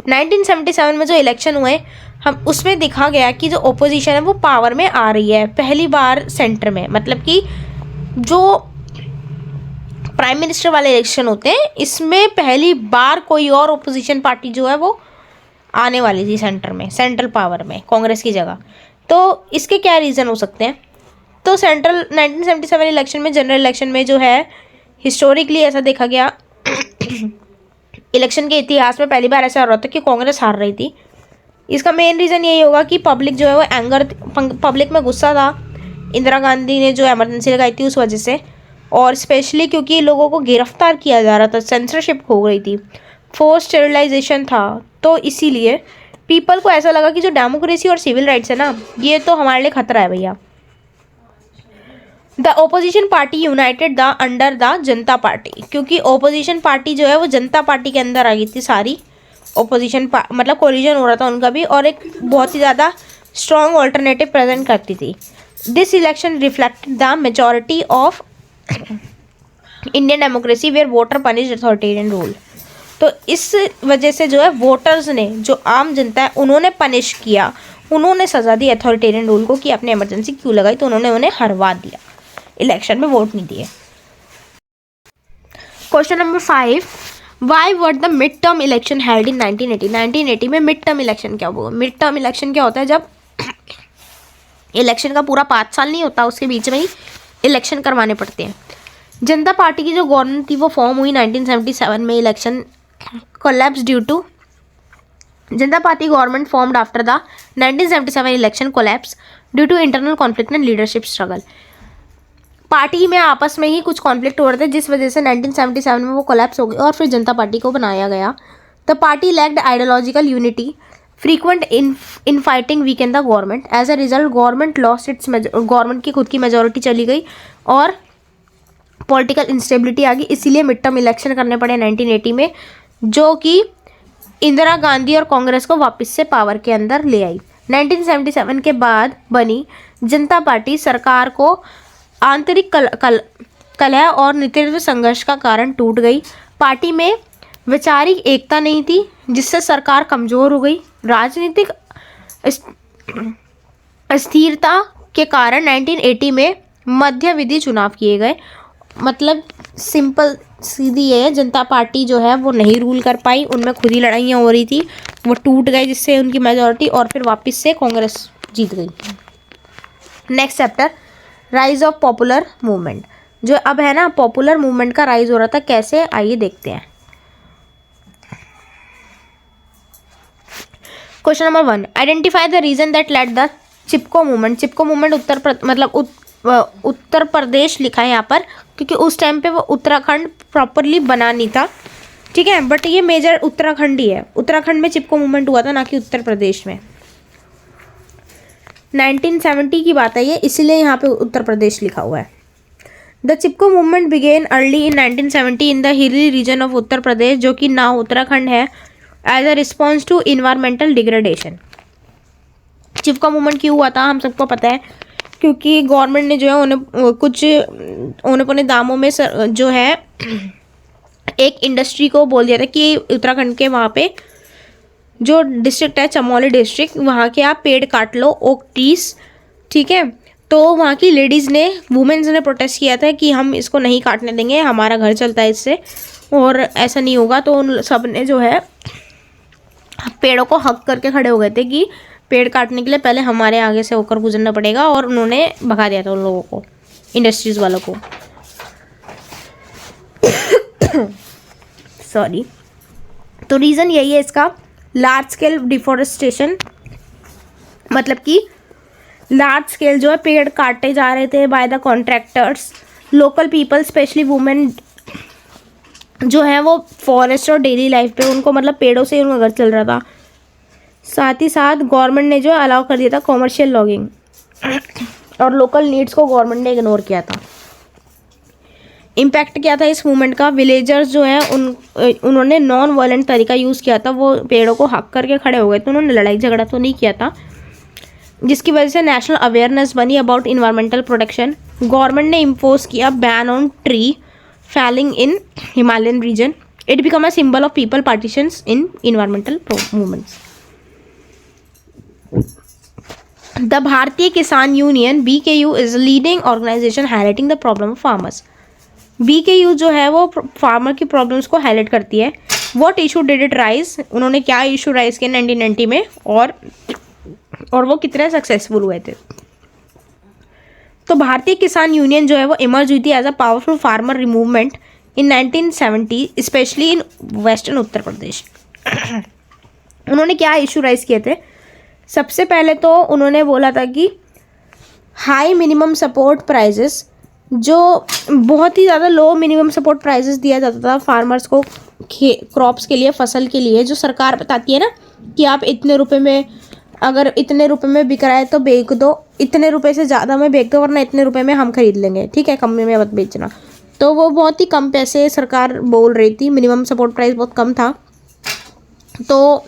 [SPEAKER 1] 1977 में जो इलेक्शन हुए हम उसमें देखा गया कि जो ओपोजिशन है वो पावर में आ रही है पहली बार सेंटर में, मतलब कि जो प्राइम मिनिस्टर वाले इलेक्शन होते हैं इसमें पहली बार कोई और ओपोजिशन पार्टी जो है वो आने वाली थी सेंटर में, सेंट्रल पावर में, कांग्रेस की जगह। तो इसके क्या रीज़न हो सकते हैं? तो सेंट्रल 1977 इलेक्शन में, जनरल इलेक्शन में जो है हिस्टोरिकली ऐसा देखा गया इलेक्शन के इतिहास में पहली बार ऐसा हो रहा था कि कांग्रेस हार रही थी। इसका मेन रीज़न यही होगा कि पब्लिक जो है वो एंगर, पब्लिक में गुस्सा था इंदिरा गांधी ने जो इमरजेंसी लगाई थी उस वजह से, और स्पेशली क्योंकि लोगों को गिरफ्तार किया जा रहा था, सेंसरशिप हो गई थी, फोर्स स्टेरिलाइजेशन था, तो इसीलिए पीपल को ऐसा लगा कि जो डेमोक्रेसी और सिविल राइट्स है ना ये तो हमारे लिए खतरा है भैया। The opposition party United the under the Janata party, क्योंकि ओपोजिशन पार्टी जो है वो जनता पार्टी के अंदर आ गई थी सारी। ओपोजिशन मतलब कोलिजन हो रहा था उनका भी, और एक बहुत ही ज़्यादा स्ट्रॉन्ग ऑल्टरनेटिव प्रेजेंट करती थी। This election reflected the majority of Indian democracy where voter punish authoritarian rule. तो इस वजह से जो है वोटर्स ने, जो आम जनता है, उन्होंने पनिश किया, उन्होंने सज़ा दी अथॉरिटेरियन रूल को कि आपने इमरजेंसी क्यों लगाई, तो उन्होंने उन्हें हरवा दिया, इलेक्शन में वोट नहीं दिए। Question number 5, why were the mid term election held in 1980। 1980 में मिड टर्म इलेक्शन क्या हुआ? मिड टर्म इलेक्शन क्या होता है? जब इलेक्शन का पूरा 5 साल नहीं होता, उसके बीच में ही इलेक्शन करवाने पड़ते हैं। जनता पार्टी की जो गवर्नमेंट थी वो फॉर्म हुई 1977 में। Election collapse due to Janata party government formed after the 1977 election collapse due to internal conflict and leadership struggle. Party में आपस में ही कुछ कॉन्फ्लिक्ट हो रहे थे, जिस वजह से 1977 में वो कोलैप्स हो गई और फिर जनता पार्टी को बनाया गया। The party lacked ideological unity, frequent in fighting weakened the government. As a result government lost its, government की खुद की मेजोरिटी चली गई और पॉलिटिकल इंस्टेबिलिटी आ गई। इसीलिए मिड टर्म इलेक्शन करने पड़े 1980 में, जो कि इंदिरा गांधी और कांग्रेस को वापस से पावर के अंदर ले आई। 1977 के बाद बनी जनता पार्टी सरकार को आंतरिक कलह और नेतृत्व संघर्ष का कारण टूट गई। पार्टी में वैचारिक एकता नहीं थी, जिससे सरकार कमजोर हो गई। राजनीतिक अस्थिरता के कारण 1980 में मध्यावधि चुनाव किए गए। मतलब सिंपल सीधी ये है, जनता पार्टी जो है वो नहीं रूल कर पाई, उनमें खुद ही लड़ाइयाँ हो रही थी, वो टूट गए जिससे उनकी मेजॉरिटी, और फिर वापस से कांग्रेस जीत गई। Next chapter, rise of popular movement. जो अब है ना, पॉपुलर मूवमेंट का राइज हो रहा था, कैसे, आइए देखते हैं। Question number 1, identify the reason that led the Chipko movement. Chipko movement Uttar Pradesh लिखा है यहाँ पर, क्योंकि उस टाइम पे वो उत्तराखंड प्रॉपरली बना नहीं था, ठीक है, बट ये मेजर उत्तराखंड ही है। उत्तराखंड में चिपको मूवमेंट हुआ था, ना कि उत्तर प्रदेश में। 1970 की बात है ये, इसीलिए यहाँ पे उत्तर प्रदेश लिखा हुआ है। The Chipko movement began early in 1970 in the hilly region of Uttar Pradesh, जो कि नाउ उत्तराखंड है, as a response to environmental degradation. Chipko movement क्यों हुआ था हम सबको पता है, क्योंकि गवर्नमेंट ने जो है उन्हें कुछ औने पौने दामों में जो है एक इंडस्ट्री को बोल दिया था कि उत्तराखंड के वहाँ पे जो डिस्ट्रिक्ट है, चमोली डिस्ट्रिक्ट, वहाँ के आप पेड़ काट लो, ओक ट्रीज, ठीक है। तो वहाँ की लेडीज़ ने, वुमेन्स ने प्रोटेस्ट किया था कि हम इसको नहीं काटने देंगे, हमारा घर चलता है इससे और ऐसा नहीं होगा। तो उन सब ने जो है पेड़ों को हक करके खड़े हो गए थे कि पेड़ काटने के लिए पहले हमारे आगे से होकर गुजरना पड़ेगा, और उन्होंने भगा दिया था उन लोगों को, इंडस्ट्रीज वालों को। सॉरी। तो रीज़न यही है इसका, लार्ज स्केल डिफॉरेस्टेशन, मतलब कि लार्ज स्केल जो है पेड़ काटे जा रहे थे by the contractors. Local people specially women जो है वो फॉरेस्ट और डेली लाइफ पे, उनको मतलब पेड़ों से ही उनका घर चल रहा था। साथ ही साथ गवर्नमेंट ने जो अलाउ कर दिया था कॉमर्शियल लॉगिंग, और लोकल नीड्स को गवर्नमेंट ने इग्नोर किया था। इम्पैक्ट क्या था इस मूवमेंट का, विलेजर्स जो है उन्होंने नॉन वायलेंट तरीका यूज़ किया था, वो पेड़ों को हक करके खड़े हो गए थे, उन्होंने लड़ाई झगड़ा तो नहीं किया था, जिसकी वजह से नेशनल अवेयरनेस बनी अबाउट इन्वायरमेंटल प्रोटेक्शन। गवर्नमेंट ने इम्पोज किया ban on tree felling in Himalayan region. It become a symbol of people partitions in environmental movements. The Bharatiya Kisan union BKU is leading organisation highlighting the problem of farmers. BKU जो है वो farmer की problems को highlight करती है। What issue did it rise, उन्होंने क्या issue rise किया 1990 में, और वो कितने सक्सेसफुल हुए थे। तो भारतीय किसान यूनियन जो है वो इमर्ज हुई थी as a powerful farmer movement in 1970, especially in western Uttar Pradesh. उन्होंने क्या इशू राइज किए थे, सबसे पहले तो उन्होंने बोला था कि हाई मिनिमम सपोर्ट प्राइजेस, जो बहुत ही ज़्यादा लो मिनिमम सपोर्ट प्राइजेस दिया जाता था फार्मर्स को क्रॉप्स के लिए, फसल के लिए, जो सरकार बताती है ना कि आप इतने रुपए में अगर इतने रुपए में बिक रहा है तो बेच दो, इतने रुपए से ज़्यादा में बेच दो, वरना इतने रुपए में हम खरीद लेंगे, ठीक है, कम में मत बेचना। तो वो बहुत ही कम पैसे सरकार बोल रही थी, मिनिमम सपोर्ट प्राइस बहुत कम था। तो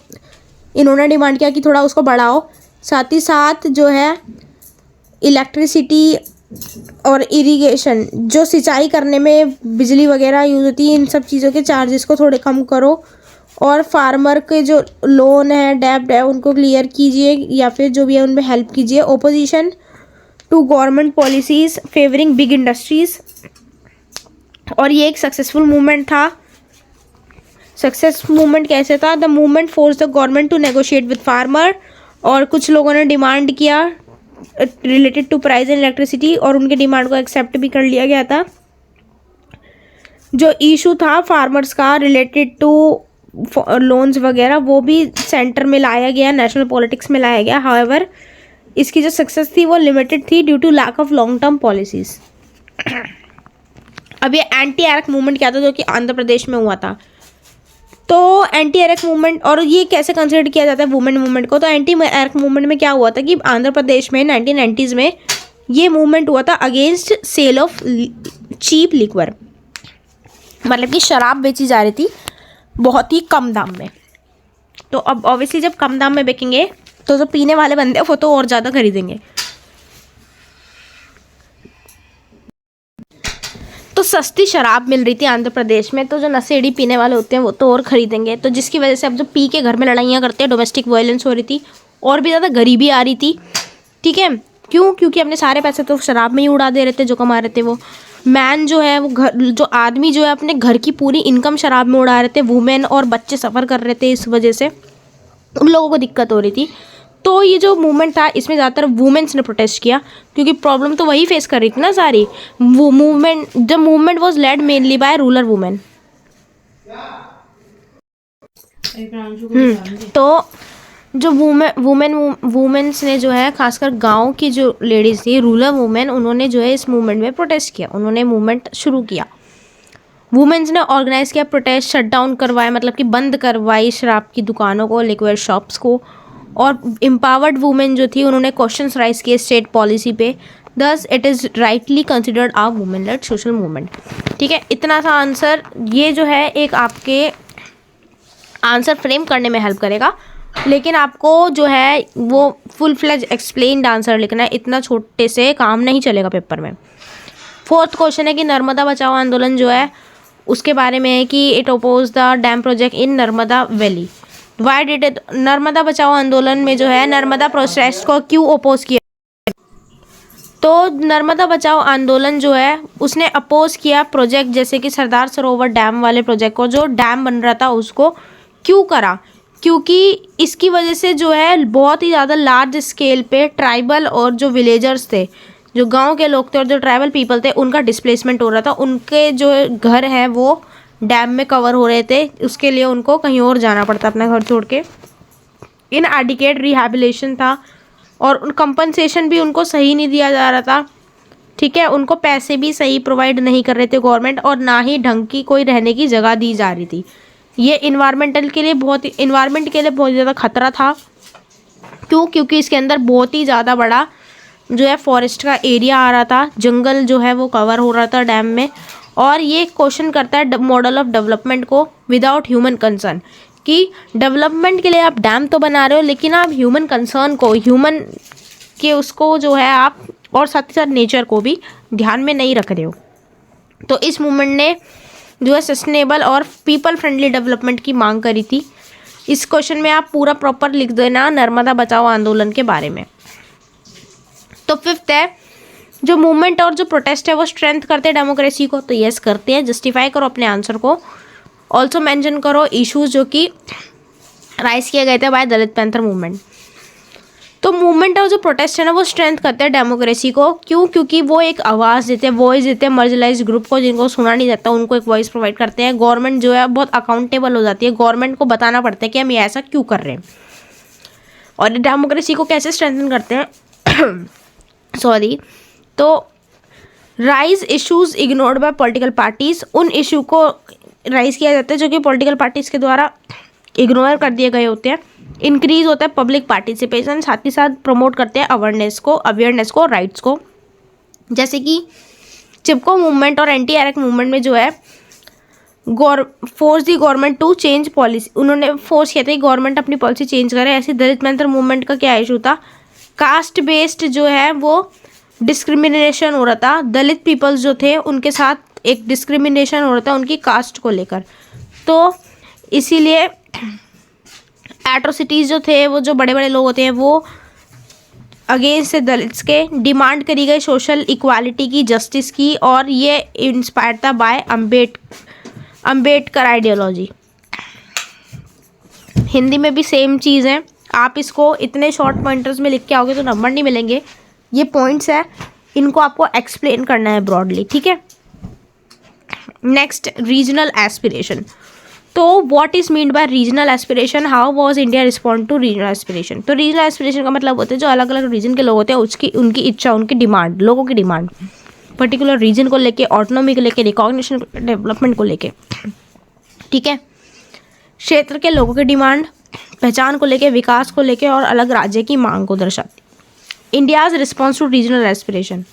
[SPEAKER 1] इन्होंने डिमांड किया कि थोड़ा उसको बढ़ाओ। साथ ही साथ जो है इलेक्ट्रिसिटी और इरिगेशन, जो सिंचाई करने में बिजली वगैरह यूज़ होती है, इन सब चीज़ों के चार्जेस को थोड़े कम करो। और फार्मर के जो लोन है, डेब्ट है, उनको क्लियर कीजिए या फिर जो भी है उनमें हेल्प कीजिए। Opposition to government policies favouring big industries. और ये एक सक्सेसफुल मूवमेंट था। सक्सेस मूवमेंट कैसे था? The movement force the government to negotiate with farmer. और कुछ लोगों ने डिमांड किया related to price and electricity, और उनके डिमांड को एक्सेप्ट भी कर लिया गया था। जो इशू था फार्मर्स का रिलेटेड टू लोन्स वगैरह, वो भी सेंटर में लाया गया, नेशनल पॉलिटिक्स में लाया गया। हाउएवर इसकी जो सक्सेस थी वो लिमिटेड थी due to lack of long term policies. अब ये एंटी एरक मूवमेंट क्या था जो कि आंध्र प्रदेश में हुआ था। तो एंटी एरक मूवमेंट, और ये कैसे कंसिडर किया जाता है वुमेन मूवमेंट को? तो एंटी एरक मूवमेंट में क्या हुआ था कि आंध्र प्रदेश में 1990s में ये मूवमेंट हुआ था against sale of cheap liquor, मतलब कि शराब बेची जा रही थी बहुत ही कम दाम में। तो अब ऑब्वियसली जब कम दाम में बेचेंगे तो जो पीने वाले बंदे हैं वो तो और ज़्यादा खरीदेंगे। तो सस्ती शराब मिल रही थी आंध्र प्रदेश में, तो जो नशेड़ी पीने वाले होते हैं वो तो और ख़रीदेंगे। तो जिसकी वजह से अब जो पी के घर में लड़ाइयाँ करते हैं, डोमेस्टिक वायलेंस हो रही थी, और भी ज़्यादा गरीबी आ रही थी, ठीक है। क्यों? क्योंकि अपने सारे पैसे तो शराब में ही उड़ा दे रहे थे, जो कमा रहे थे वो मैन जो है, वो घर जो आदमी जो है अपने घर की पूरी इनकम शराब में उड़ा रहे थे। वुमेन और बच्चे सफ़र कर रहे थे, इस वजह से उन लोगों को दिक्कत हो रही थी। तो ये जो मूवमेंट था इसमें ज़्यादातर वुमेन्स ने प्रोटेस्ट किया, क्योंकि प्रॉब्लम तो वही फेस कर रही थी ना सारी। वो movement, the movement was led mainly by rural women. तो जो वुमेन्स ने जो है, खासकर गांव की जो लेडीज़ थी, रूरल वुमेन, उन्होंने जो है इस मूवमेंट में प्रोटेस्ट किया, उन्होंने मूवमेंट शुरू किया। वुमेन्स ने ऑर्गेनाइज किया प्रोटेस्ट, शट डाउन करवाया, मतलब कि बंद करवाई शराब की दुकानों को, लिक्विड शॉप्स को। और एम्पावर्ड वुमेन जो थी उन्होंने क्वेश्चंस राइज किए स्टेट पॉलिसी पे। Thus it is rightly considered a women led social movement. ठीक है, इतना सा आंसर ये जो है एक आपके आंसर फ्रेम करने में हेल्प करेगा, लेकिन आपको जो है वो फुल फ्लेज एक्सप्लेन्ड आंसर लिखना है, इतना छोटे से काम नहीं चलेगा पेपर में। फोर्थ क्वेश्चन है कि नर्मदा बचाओ आंदोलन जो है उसके बारे में है कि it oppose the dam project in Narmada valley. Why did it? Narmada बचाओ आंदोलन में जो है नर्मदा प्रोटेस्ट को क्यों अपोज किया? तो नर्मदा बचाओ आंदोलन जो है उसने अपोज किया प्रोजेक्ट जैसे कि सरदार सरोवर डैम वाले प्रोजेक्ट को, जो डैम बन रहा था उसको। क्यों करा? क्योंकि इसकी वजह से जो है बहुत ही ज़्यादा लार्ज स्केल पे ट्राइबल और जो विलेजर्स थे, जो गांव के लोग थे और जो ट्राइबल पीपल थे, उनका डिस्प्लेसमेंट हो रहा था। उनके जो घर हैं वो डैम में कवर हो रहे थे, उसके लिए उनको कहीं और जाना पड़ता अपना घर छोड़ के। इनएडिक्वेट रिहैबिलिटेशन था, और उन कंपनसेशन भी उनको सही नहीं दिया जा रहा था, ठीक है। उनको पैसे भी सही प्रोवाइड नहीं कर रहे थे गवर्नमेंट, और ना ही ढंग की कोई रहने की जगह दी जा रही थी। ये इन्वायरमेंट के लिए बहुत ज़्यादा खतरा था। क्यों? क्योंकि इसके अंदर बहुत ही ज़्यादा बड़ा जो है फॉरेस्ट का एरिया आ रहा था, जंगल जो है वो कवर हो रहा था डैम में। और ये क्वेश्चन करता है मॉडल ऑफ डेवलपमेंट को विदाउट ह्यूमन कंसर्न, कि डेवलपमेंट के लिए आप डैम तो बना रहे हो, लेकिन आप ह्यूमन कंसर्न को, ह्यूमन के उसको जो है आप, और साथ ही साथ नेचर को भी ध्यान में नहीं रख रहे हो। तो इस मूवमेंट ने जो है सस्टेनेबल और पीपल फ्रेंडली डेवलपमेंट की मांग करी थी। इस क्वेश्चन में आप पूरा प्रॉपर लिख देना नर्मदा बचाओ आंदोलन के बारे में। तो फिफ्थ है, जो मूवमेंट और जो प्रोटेस्ट है वो स्ट्रेंथ करते हैं डेमोक्रेसी को। तो यस करते हैं, जस्टिफाई करो अपने आंसर को। ऑल्सो मेंशन करो इश्यूज जो कि राइज किए गए थे बाय दलित पैंथर मूवमेंट। तो मूवमेंट और जो प्रोटेस्ट है ना वो स्ट्रेंथ करते हैं डेमोक्रेसी को। क्यों? क्योंकि वो एक आवाज़ देते हैं, वॉइस देते हैं मार्जिनलाइज्ड ग्रुप को, जिनको सुना नहीं जाता उनको एक वॉइस प्रोवाइड करते हैं। गवर्नमेंट जो है बहुत अकाउंटेबल हो जाती है, गवर्नमेंट को बताना पड़ता है कि हम ये ऐसा क्यों कर रहे हैं। और डेमोक्रेसी को कैसे स्ट्रेंथन करते हैं सॉरी, तो rise issues ignored bye political parties, उन इशू को राइज किया जाता है जो कि पॉलिटिकल पार्टीज के द्वारा इग्नोर कर दिए गए होते हैं। इंक्रीज होता है पब्लिक पार्टिसिपेशन, साथ ही साथ प्रमोट करते हैं अवेयरनेस को, राइट्स को। जैसे कि चिपको मूवमेंट और एंटी एरेक मूवमेंट में जो है force the government to change policy, उन्होंने फोर्स किया था कि गवर्नमेंट अपनी पॉलिसी चेंज करे। ऐसे दलित मेंटर मूवमेंट का क्या इशू था, कास्ट बेस्ड जो है वो डिस्क्रिमिनेशन हो रहा था, दलित पीपल्स जो थे उनके साथ एक डिस्क्रिमिनेशन हो रहा था उनकी कास्ट को लेकर। तो इसीलिए एट्रोसिटीज़ जो थे वो जो बड़े बड़े लोग होते हैं वो अगेंस्ट से दलित्स के डिमांड करी गई सोशल इक्वालिटी की, जस्टिस की, और ये इंस्पायर था बाय अम्बेडकर आइडियोलॉजी। हिंदी में भी सेम चीज़ है, आप इसको इतने शॉर्ट पॉइंटर्स में लिख के आओगे तो नंबर नहीं मिलेंगे। ये पॉइंट्स है, इनको आपको एक्सप्लेन करना है ब्रॉडली, ठीक है। Next, regional aspiration. तो what is mean by regional aspiration, how was India respond to regional aspiration. तो रीजनल एस्पिरेशन का मतलब होता है जो अलग अलग रीजन के लोग होते हैं उनकी इच्छा, उनकी डिमांड, लोगों की डिमांड पर्टिकुलर रीजन को लेके, ऑटोनॉमी को लेके, रिकॉग्निशन, डेवलपमेंट को लेके, ठीक है। क्षेत्र के लोगों की डिमांड पहचान को लेके, विकास को लेके और अलग राज्य की मांग को दर्शाती। India's response to regional aspiration,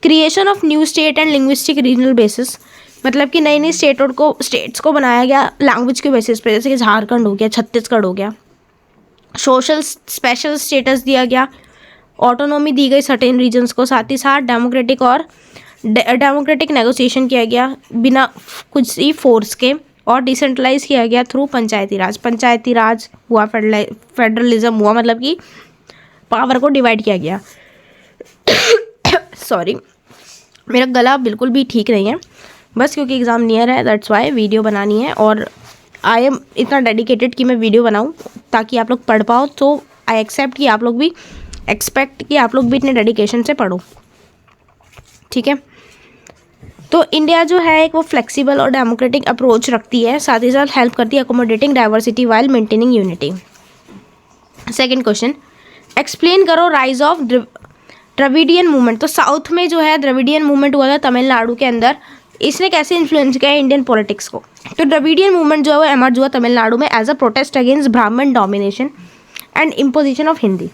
[SPEAKER 1] creation of new state and linguistic regional basis, मतलब कि नई नई स्टेट्स को बनाया गया लैंग्वेज के बेसिस पे, जैसे कि झारखंड हो गया, छत्तीसगढ़ हो गया। सोशल स्पेशल स्टेटस दिया गया, ऑटोनॉमी दी गई सर्टेन रीजन्स को, साथ ही साथ डेमोक्रेटिक नेगोशिएशन किया गया बिना कुछ ही फोर्स के, और डिसेंट्रलाइज किया गया थ्रू पंचायती राज हुआ, फेडरलिज्म हुआ, मतलब कि पावर को डिवाइड किया गया। सॉरी, मेरा गला बिल्कुल भी ठीक नहीं है, बस क्योंकि एग्ज़ाम नियर है, दैट्स वाई वीडियो बनानी है, और आई एम इतना डेडिकेटेड कि मैं वीडियो बनाऊं ताकि आप लोग पढ़ पाओ। तो आई एक्सेप्ट कि आप लोग भी एक्सपेक्ट कि आप लोग भी इतने डेडिकेशन से पढ़ो, ठीक है। तो इंडिया जो है एक वो फ्लेक्सिबल और डेमोक्रेटिक अप्रोच रखती है, साथ ही साथ हेल्प करती है accommodating diversity while maintaining unity. Second question, explain करो राइज ऑफ द्रविडियन मूवमेंट। तो साउथ में जो है द्रविडियन मूवमेंट हुआ था तमिलनाडु के अंदर, इसने कैसे इन्फ्लुएंस किया इंडियन पॉलिटिक्स को। तो द्रविडियन मूवमेंट जो है वो एमर्ज हुआ तमिलनाडु में एज अ प्रोटेस्ट अगेंस्ट ब्राह्मण domination and imposition of Hindi.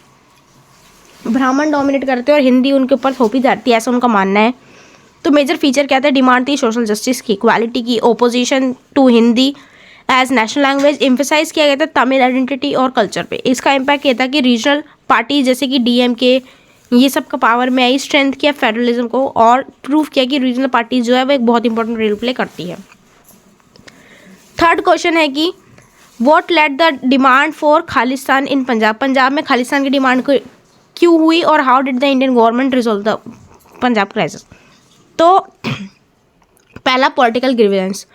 [SPEAKER 1] ब्राह्मण डोमिनेट करते और हिंदी उनके ऊपर थोपी जाती है, ऐसा उनका मानना है। तो मेजर फीचर क्या था, डिमांड थी सोशल जस्टिस की, इक्वालिटी की, opposition to Hindi as national language, emphasise किया गया था तमिल आइडेंटिटी और कल्चर पे। इसका इम्पैक्ट ये था कि रीजनल पार्टी जैसे कि डीएमके ये सब का पावर में आई, स्ट्रेंथ किया फेडरलिज्म को, और प्रूव किया कि रीजनल पार्टी जो है वो एक बहुत इंपॉर्टेंट रोल प्ले करती है। थर्ड क्वेश्चन है कि what led the demand for Khalistan in Punjab. Punjab में खालिस्तान की डिमांड क्यों हुई और how did the Indian government resolve the Punjab crisis. तो पहला पॉलिटिकल ग्रीवेंस,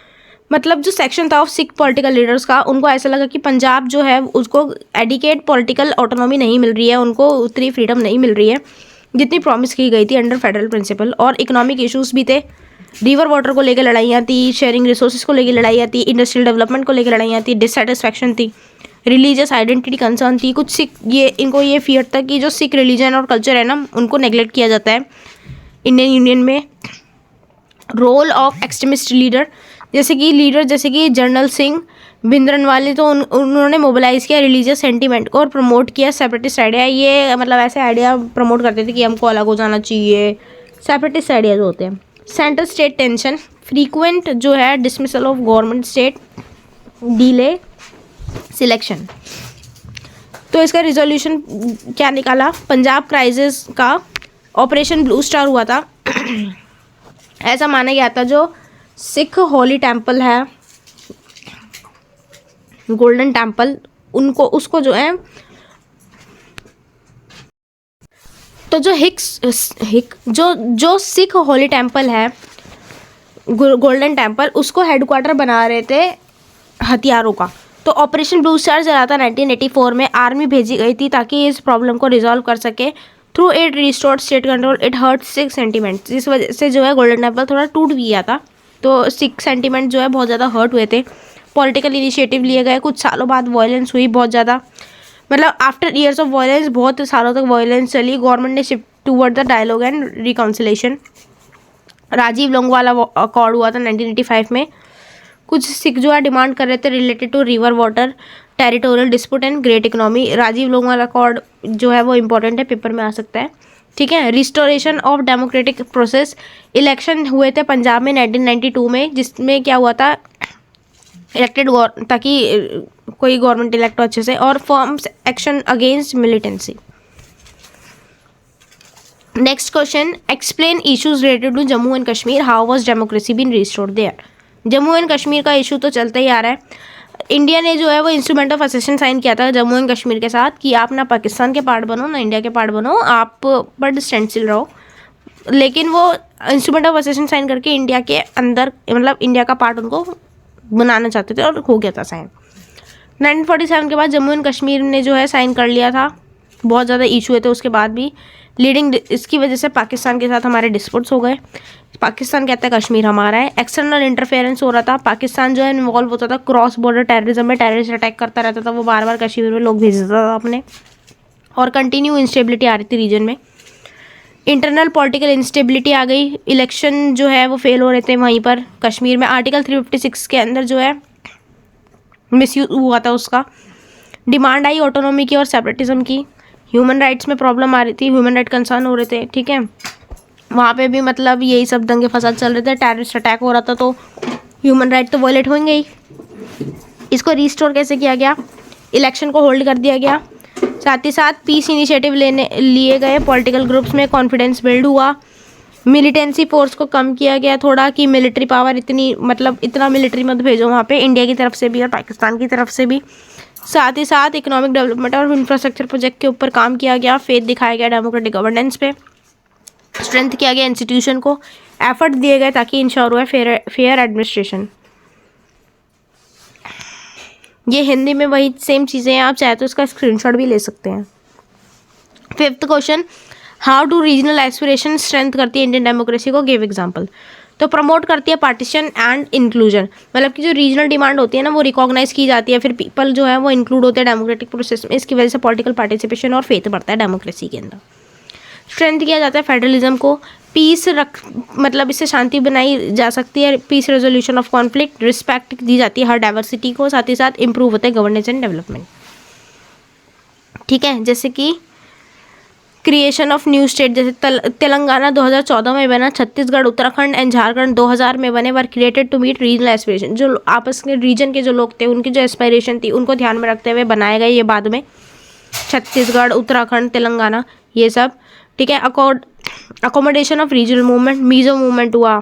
[SPEAKER 1] मतलब जो सेक्शन था ऑफ सिख पॉलिटिकल लीडर्स का, उनको ऐसा लगा कि पंजाब जो है उसको एडिकेट पॉलिटिकल ऑटोनॉमी नहीं मिल रही है, उनको उतनी फ्रीडम नहीं मिल रही है जितनी प्रॉमिस की गई थी अंडर फेडरल प्रिंसिपल। और इकोनॉमिक इश्यूज भी थे, रिवर वाटर को लेकर लड़ाइयाँ थी, शेयरिंग रिसोर्सेज को लेकर लड़ाइयाँ थी, इंडस्ट्रियल डेवलपमेंट को लेकर लड़ाइयाँ थी, डिससेटिस्फैक्शन थी, रिलीजियस आइडेंटिटी कंसर्न थी। कुछ सिख इनको ये फियर था कि जो सिख रिलीजन और कल्चर है ना उनको नेग्लेक्ट किया जाता है इंडियन यूनियन में। रोल ऑफ एक्सट्रीमिस्ट लीडर जैसे कि जनरल सिंह भिंद्रनवाले, तो उन्होंने मोबिलाइज किया रिलीजियस सेंटीमेंट को और प्रमोट किया सेपरेटिस्ट आइडिया। ये मतलब ऐसे आइडिया प्रमोट करते थे कि हमको अलग हो जाना चाहिए, सेपरेटिस्ट आइडिया जो होते हैं। सेंट्रल स्टेट टेंशन, फ्रीक्वेंट जो है dismissal of government state, delay selection. तो इसका रिजोल्यूशन क्या निकाला, पंजाब क्राइसिस का ऑपरेशन ब्लू स्टार हुआ था। ऐसा माना गया था जो सिख होली टेम्पल है, गोल्डन टेम्पल, उसको जो है, तो जो सिख होली टेम्पल है गोल्डन टेम्पल, उसको हेडक्वार्टर बना रहे थे हथियारों का। तो ऑपरेशन ब्लू स्टार चला था 1984 में, आर्मी भेजी गई थी ताकि इस प्रॉब्लम को रिजॉल्व कर सके। Through it restored state control, it hurt Sikh sentiment, जिस वजह से जो है गोल्डन टेम्पल थोड़ा टूट भी गया था। तो सिख सेंटीमेंट जो है बहुत ज़्यादा हर्ट हुए थे। पॉलिटिकल इनिशिएटिव लिए गए, कुछ सालों बाद वायलेंस हुई बहुत ज़्यादा, मतलब आफ्टर ईयर्स ऑफ वायलेंस बहुत सालों तक वायलेंस चली। गवर्नमेंट ने shift toward the dialogue and reconciliation. Rajiv Longowal accord हुआ था 1985 में। कुछ सिख जो है डिमांड कर रहे थे related to river water, territorial dispute and great economy, Rajiv Longowal accord जो है वो इंपॉर्टेंट है, पेपर में आ सकता है। ठीक है, restoration of democratic process, election हुए थे पंजाब में 1992 में, जिसमें क्या हुआ था, इलेक्टेड ताकि कोई गवर्नमेंट इलेक्ट हो अच्छे से, और forms action against militancy. Next question, explain issues related to Jammu and Kashmir, how was democracy been restored there. Jammu and Kashmir का इशू तो चलता ही आ रहा है। इंडिया ने जो है वो इंस्ट्रूमेंट ऑफ असेशन साइन किया था जम्मू एंड कश्मीर के साथ कि आप ना पाकिस्तान के पार्ट बनो ना इंडिया के पार्ट बनो, आप बट स्टैंडस्टिल रहो। लेकिन वो इंस्ट्रूमेंट ऑफ असेशन साइन करके इंडिया के अंदर, मतलब इंडिया का पार्ट उनको बनाना चाहते थे, और हो गया था साइन। 1947 के बाद जम्मू एंड कश्मीर ने जो है साइन कर लिया था। बहुत ज़्यादा इशू हुए थे उसके बाद भी, लीडिंग इसकी वजह से पाकिस्तान के साथ हमारे डिस्प्यूट्स हो गए। पाकिस्तान कहता है कश्मीर हमारा है। एक्सटर्नल इंटरफेरेंस हो रहा था, पाकिस्तान जो है इन्वॉल्व होता था क्रॉस बॉर्डर टेररिज्म में, टेररिस्ट अटैक करता रहता था, वो बार बार कश्मीर में लोग भेजता था अपने, और कंटिन्यू इंस्टेबिलिटी आ रही थी रीजन में। इंटरनल पॉलिटिकल इंस्टेबिलिटी आ गई, इलेक्शन जो है वो फेल हो रहे थे वहीं पर कश्मीर में। आर्टिकल 356 के अंदर जो है मिसयूज हुआ था उसका। डिमांड आई ऑटोनॉमी की और सेपरेटिज्म की। ह्यूमन राइट्स में प्रॉब्लम आ रही थी, ह्यूमन राइट कंसर्न हो रहे थे। ठीक है, वहाँ पे भी मतलब यही सब दंगे फसाद चल रहे थे, टेररिस्ट अटैक हो रहा था, तो ह्यूमन राइट तो वॉयलेट होंगे ही। इसको रिस्टोर कैसे किया गया, इलेक्शन को होल्ड कर दिया गया, साथ ही साथ पीस इनिशिएटिव लिए गए, पॉलिटिकल ग्रुप्स में कॉन्फिडेंस बिल्ड हुआ, मिलिटेंसी फोर्स को कम किया गया थोड़ा कि मिलिट्री पावर इतनी, मतलब इतना मिलिट्री मत भेजो वहाँ पे, इंडिया की तरफ से भी और पाकिस्तान की तरफ से भी। साथ ही साथ इकोनॉमिक डेवलपमेंट और इंफ्रास्ट्रक्चर प्रोजेक्ट के ऊपर काम किया गया, फेथ दिखाया गया डेमोक्रेटिक गवर्नेंस पे, स्ट्रेंथ किया गया इंस्टीट्यूशन को, एफर्ट दिए गए ताकि इंश्योर हुआ फेयर एडमिनिस्ट्रेशन। ये हिंदी में वही सेम चीज़ें हैं, आप चाहे तो इसका स्क्रीनशॉट भी ले सकते हैं। Fifth question, how do regional aspiration strength करती है इंडियन डेमोक्रेसी को, गिव एग्जांपल। तो प्रमोट करती है पार्टीशन एंड इंक्लूजन, मतलब कि जो रीजनल डिमांड होती है ना वो रिकॉग्नाइज की जाती है, फिर पीपल जो है वो इंक्लूड होते हैं डेमोक्रेटिक प्रोसेस में, इसकी वजह से पॉलिटिकल पार्टिसिपेशन और फेथ बढ़ता है डेमोक्रेसी के अंदर। स्ट्रेंथ किया जाता है फेडरलिज्म को, पीस मतलब इससे शांति बनाई जा सकती है, peace resolution of conflict, respect दी जाती है हर डाइवर्सिटी को, साथ ही साथ इंप्रूव होता है गवर्नेंस एंड डेवलपमेंट। ठीक है, जैसे कि क्रिएशन ऑफ न्यू स्टेट, जैसे तेलंगाना 2014 में बना, छत्तीसगढ़, उत्तराखंड एंड झारखंड 2000 में बने, were created to meet regional aspiration. जो आपस के रीजन के जो लोग थे उनकी जो एस्पिरेशन थी उनको ध्यान में रखते हुए बनाए गए ये बाद में, छत्तीसगढ़, उत्तराखंड, तेलंगाना, ये सब। ठीक है, accommodation of regional movement, Mizo movement हुआ,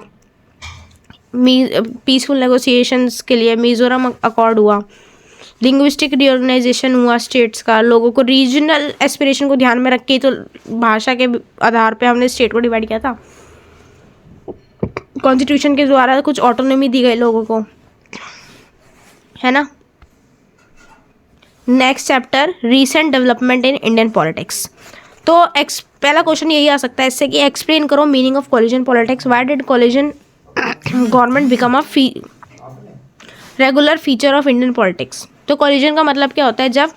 [SPEAKER 1] पीसफुल नेगोशिएशंस के लिए मिजोरम अकॉर्ड हुआ, लिंग्विस्टिक रिऑर्गेनाइजेशन हुआ स्टेट्स का, लोगों को रीजनल एस्पिरेशन को ध्यान में रख के, तो भाषा के आधार पे हमने स्टेट को डिवाइड किया था, कॉन्स्टिट्यूशन के द्वारा कुछ ऑटोनॉमी दी गई लोगों को, है ना। Next chapter, recent development in Indian politics. तो पहला क्वेश्चन यही आ सकता है इससे कि एक्सप्लेन करो meaning of collision politics, why did collision government become a regular feature of Indian politics. तो कोलिजन का मतलब क्या होता है, जब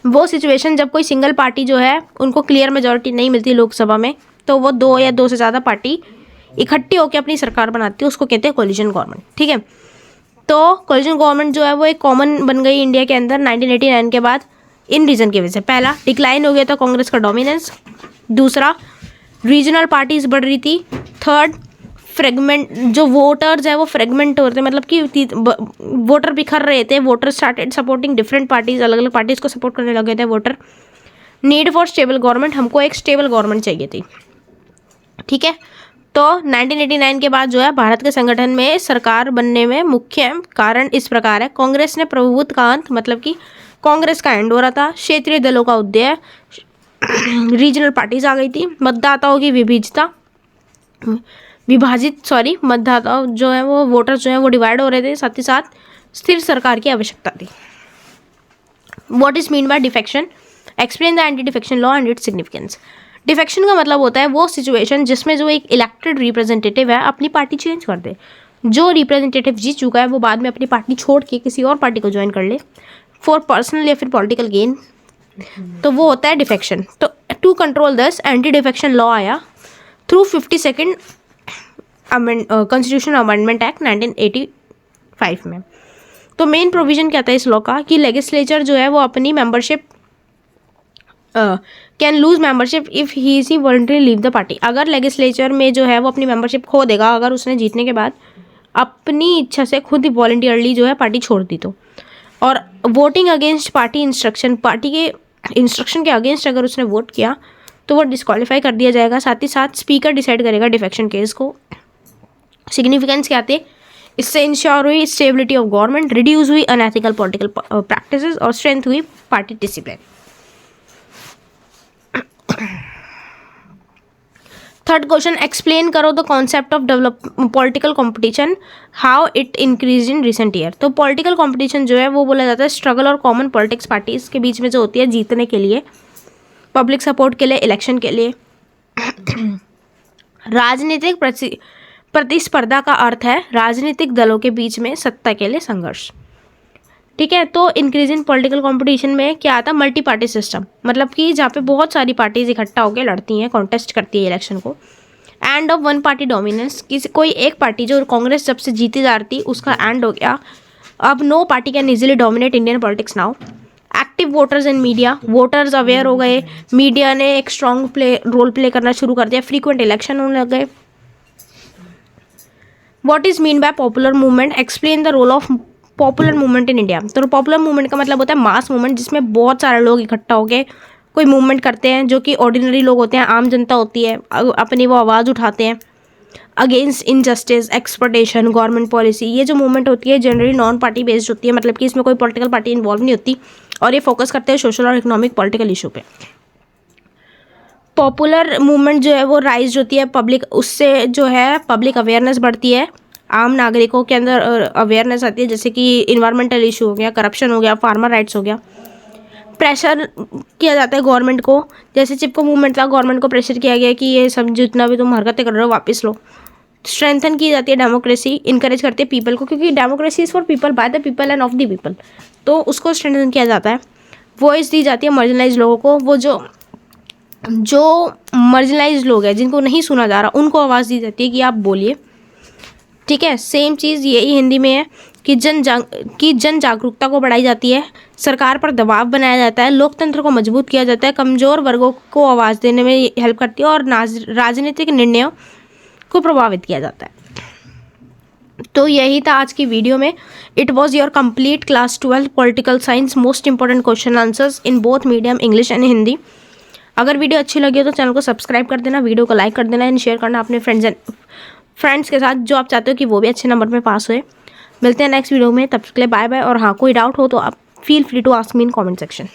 [SPEAKER 1] वो सिचुएशन जब कोई सिंगल पार्टी जो है उनको क्लियर मेजॉरिटी नहीं मिलती लोकसभा में, तो वो दो या दो से ज़्यादा पार्टी इकट्ठी होकर अपनी सरकार बनाती है, उसको कहते हैं कोलिजन गवर्नमेंट। ठीक है, तो कोलिजन गवर्नमेंट जो है वो एक कॉमन बन गई इंडिया के अंदर 1989 के बाद, इन रीजन की वजह से। पहला, डिक्लाइन हो गया था कांग्रेस का डोमिनेंस। दूसरा, रीजनल पार्टीज बढ़ रही थी। थर्ड, फ्रेगमेंट, जो वोटर्स है वो फ्रेगमेंट होते, मतलब कि वोटर बिखर रहे थे, voter started supporting different parties, अलग अलग पार्टीज को सपोर्ट करने लगे थे voter. Need for stable government, हमको एक स्टेबल गवर्नमेंट चाहिए थी। ठीक है, तो 1989 के बाद जो है भारत के संगठन में सरकार बनने में मुख्य कारण इस प्रकार है। कांग्रेस ने प्रभुत्व का अंत, मतलब कि कांग्रेस का एंड हो रहा था, क्षेत्रीय दलों का उदय, रीजनल पार्टीज आ गई थी, मतदाताओं की मतदाता जो है वो वोटर्स जो है वो डिवाइड हो रहे थे, साथ ही साथ स्थिर सरकार की आवश्यकता थी। What is mean bye defection, explain the anti defection law and its significance. Defection का मतलब होता है वो सिचुएशन जिसमें जो एक इलेक्टेड रिप्रेजेंटेटिव है अपनी पार्टी चेंज कर दे, जो रिप्रेजेंटेटिव जीत चुका है वो बाद में अपनी पार्टी छोड़ के किसी और पार्टी को ज्वाइन कर ले फॉर पर्सनल या फिर पॉलिटिकल गेन, तो वो होता है डिफेक्शन। तो to control this anti defection law आया through 52nd constitution amendment act 1985 में। तो मेन प्रोविजन क्या था इस लॉ का कि लेजिस्लेचर जो है वो अपनी membership can lose membership if he see voluntary leave the party. अगर लेजिस्लेचर में जो है वो अपनी मेंबरशिप खो देगा अगर उसने जीतने के बाद अपनी इच्छा से खुद ही वॉलंटियरली जो है पार्टी छोड़ दी तो। और voting against party instruction, party के इंस्ट्रक्शन के अगेंस्ट अगर उसने वोट किया तो वो डिस्क्वालीफाई कर दिया जाएगा। साथ ही साथ स्पीकर डिसाइड करेगा डिफेक्शन केस को। सिग्निफिकेंस क्या थे, इससे इंश्योर हुई स्टेबिलिटी ऑफ गवर्नमेंट, रिड्यूस हुई अनएथिकल पॉलिटिकल प्रैक्टिसेस और स्ट्रेंथ हुई party discipline. Third question, explain करो the concept of develop political competition, how it increase in recent year. तो पॉलिटिकल कंपटीशन जो है वो बोला जाता है स्ट्रगल और कॉमन पॉलिटिक्स पार्टीज के बीच में जो होती है जीतने के लिए, पब्लिक सपोर्ट के लिए, इलेक्शन के लिए। राजनीतिक प्रतिस्पर्धा का अर्थ है राजनीतिक दलों के बीच में सत्ता के लिए संघर्ष। ठीक है, तो इंक्रीज इन पॉलिटिकल कंपटीशन में क्या आता है, मल्टी पार्टी सिस्टम, मतलब कि जहाँ पे बहुत सारी पार्टीज इकट्ठा होकर लड़ती हैं, कॉन्टेस्ट करती है इलेक्शन को। End of one party dominance, किसी कोई एक पार्टी जो कांग्रेस जब से जीती जा रही थी उसका एंड हो गया। अब no party can easily dominate Indian politics now. Active voters in media, voters aware हो गए, मीडिया ने एक स्ट्रॉन्ग रोल प्ले करना शुरू कर दिया, फ्रीक्वेंट इलेक्शन होने लग गए। What is mean by popular movement, explain the role of popular movement in India. तो पॉपुलर मूवमेंट का मतलब होता है मास मूवमेंट, जिसमें बहुत सारे लोग इकट्ठा होकर कोई मूवमेंट करते हैं, जो कि ऑर्डिनरी लोग होते हैं, आम जनता होती है, अपनी वो आवाज़ उठाते हैं against injustice, exploitation, government policy. ये जो मूवमेंट होती है जनरली नॉन पार्टी बेस्ड होती है, मतलब कि इसमें कोई पॉलिटिकल पार्टी इन्वॉल्व नहीं होती और ये फोकस करते हैं सोशल और इकोनॉमिक पॉलिटिकल इशू पे। पॉपुलर मूवमेंट जो है वो राइज होती है पब्लिक, उससे जो है पब्लिक अवेयरनेस बढ़ती है, आम नागरिकों के अंदर अवेयरनेस आती है, जैसे कि इन्वायरमेंटल इशू हो गया, करप्शन हो गया, फार्मर राइट्स हो गया। प्रेशर किया जाता है गवर्नमेंट को, जैसे चिपको मूवमेंट था, गवर्नमेंट को प्रेशर किया गया कि ये सब जितना भी तुम हरकतें कर रहे हो वापस लो। स्ट्रेंथन की जाती है डेमोक्रेसी, इंकरेज करती है पीपल को, क्योंकि democracy is for people, by the people end of the people, तो उसको स्ट्रेंथन किया जाता है। वॉइस दी जाती है मार्जिनलाइज लोगों को, वो जो मार्जिनलाइज लोग हैं जिनको नहीं सुना जा रहा उनको आवाज़ दी जाती है कि आप बोलिए। ठीक है, सेम चीज़ यही हिंदी में है कि जन जागरूकता को बढ़ाई जाती है, सरकार पर दबाव बनाया जाता है, लोकतंत्र को मजबूत किया जाता है, कमज़ोर वर्गों को आवाज़ देने में हेल्प करती है और राजनीतिक निर्णयों को प्रभावित किया जाता है। तो यही था आज की वीडियो में। It was your complete class 12 political science most important question answers in both medium English and Hindi. अगर वीडियो अच्छी लगी हो तो चैनल को सब्सक्राइब कर देना, वीडियो को लाइक कर देना एंड शेयर करना अपने फ्रेंड्स के साथ जो आप चाहते हो कि वो भी अच्छे नंबर में पास हुए। मिलते हैं नेक्स्ट वीडियो में, तब तक के लिए बाय बाय। और हाँ, कोई डाउट हो तो आप feel free to ask me in comment section.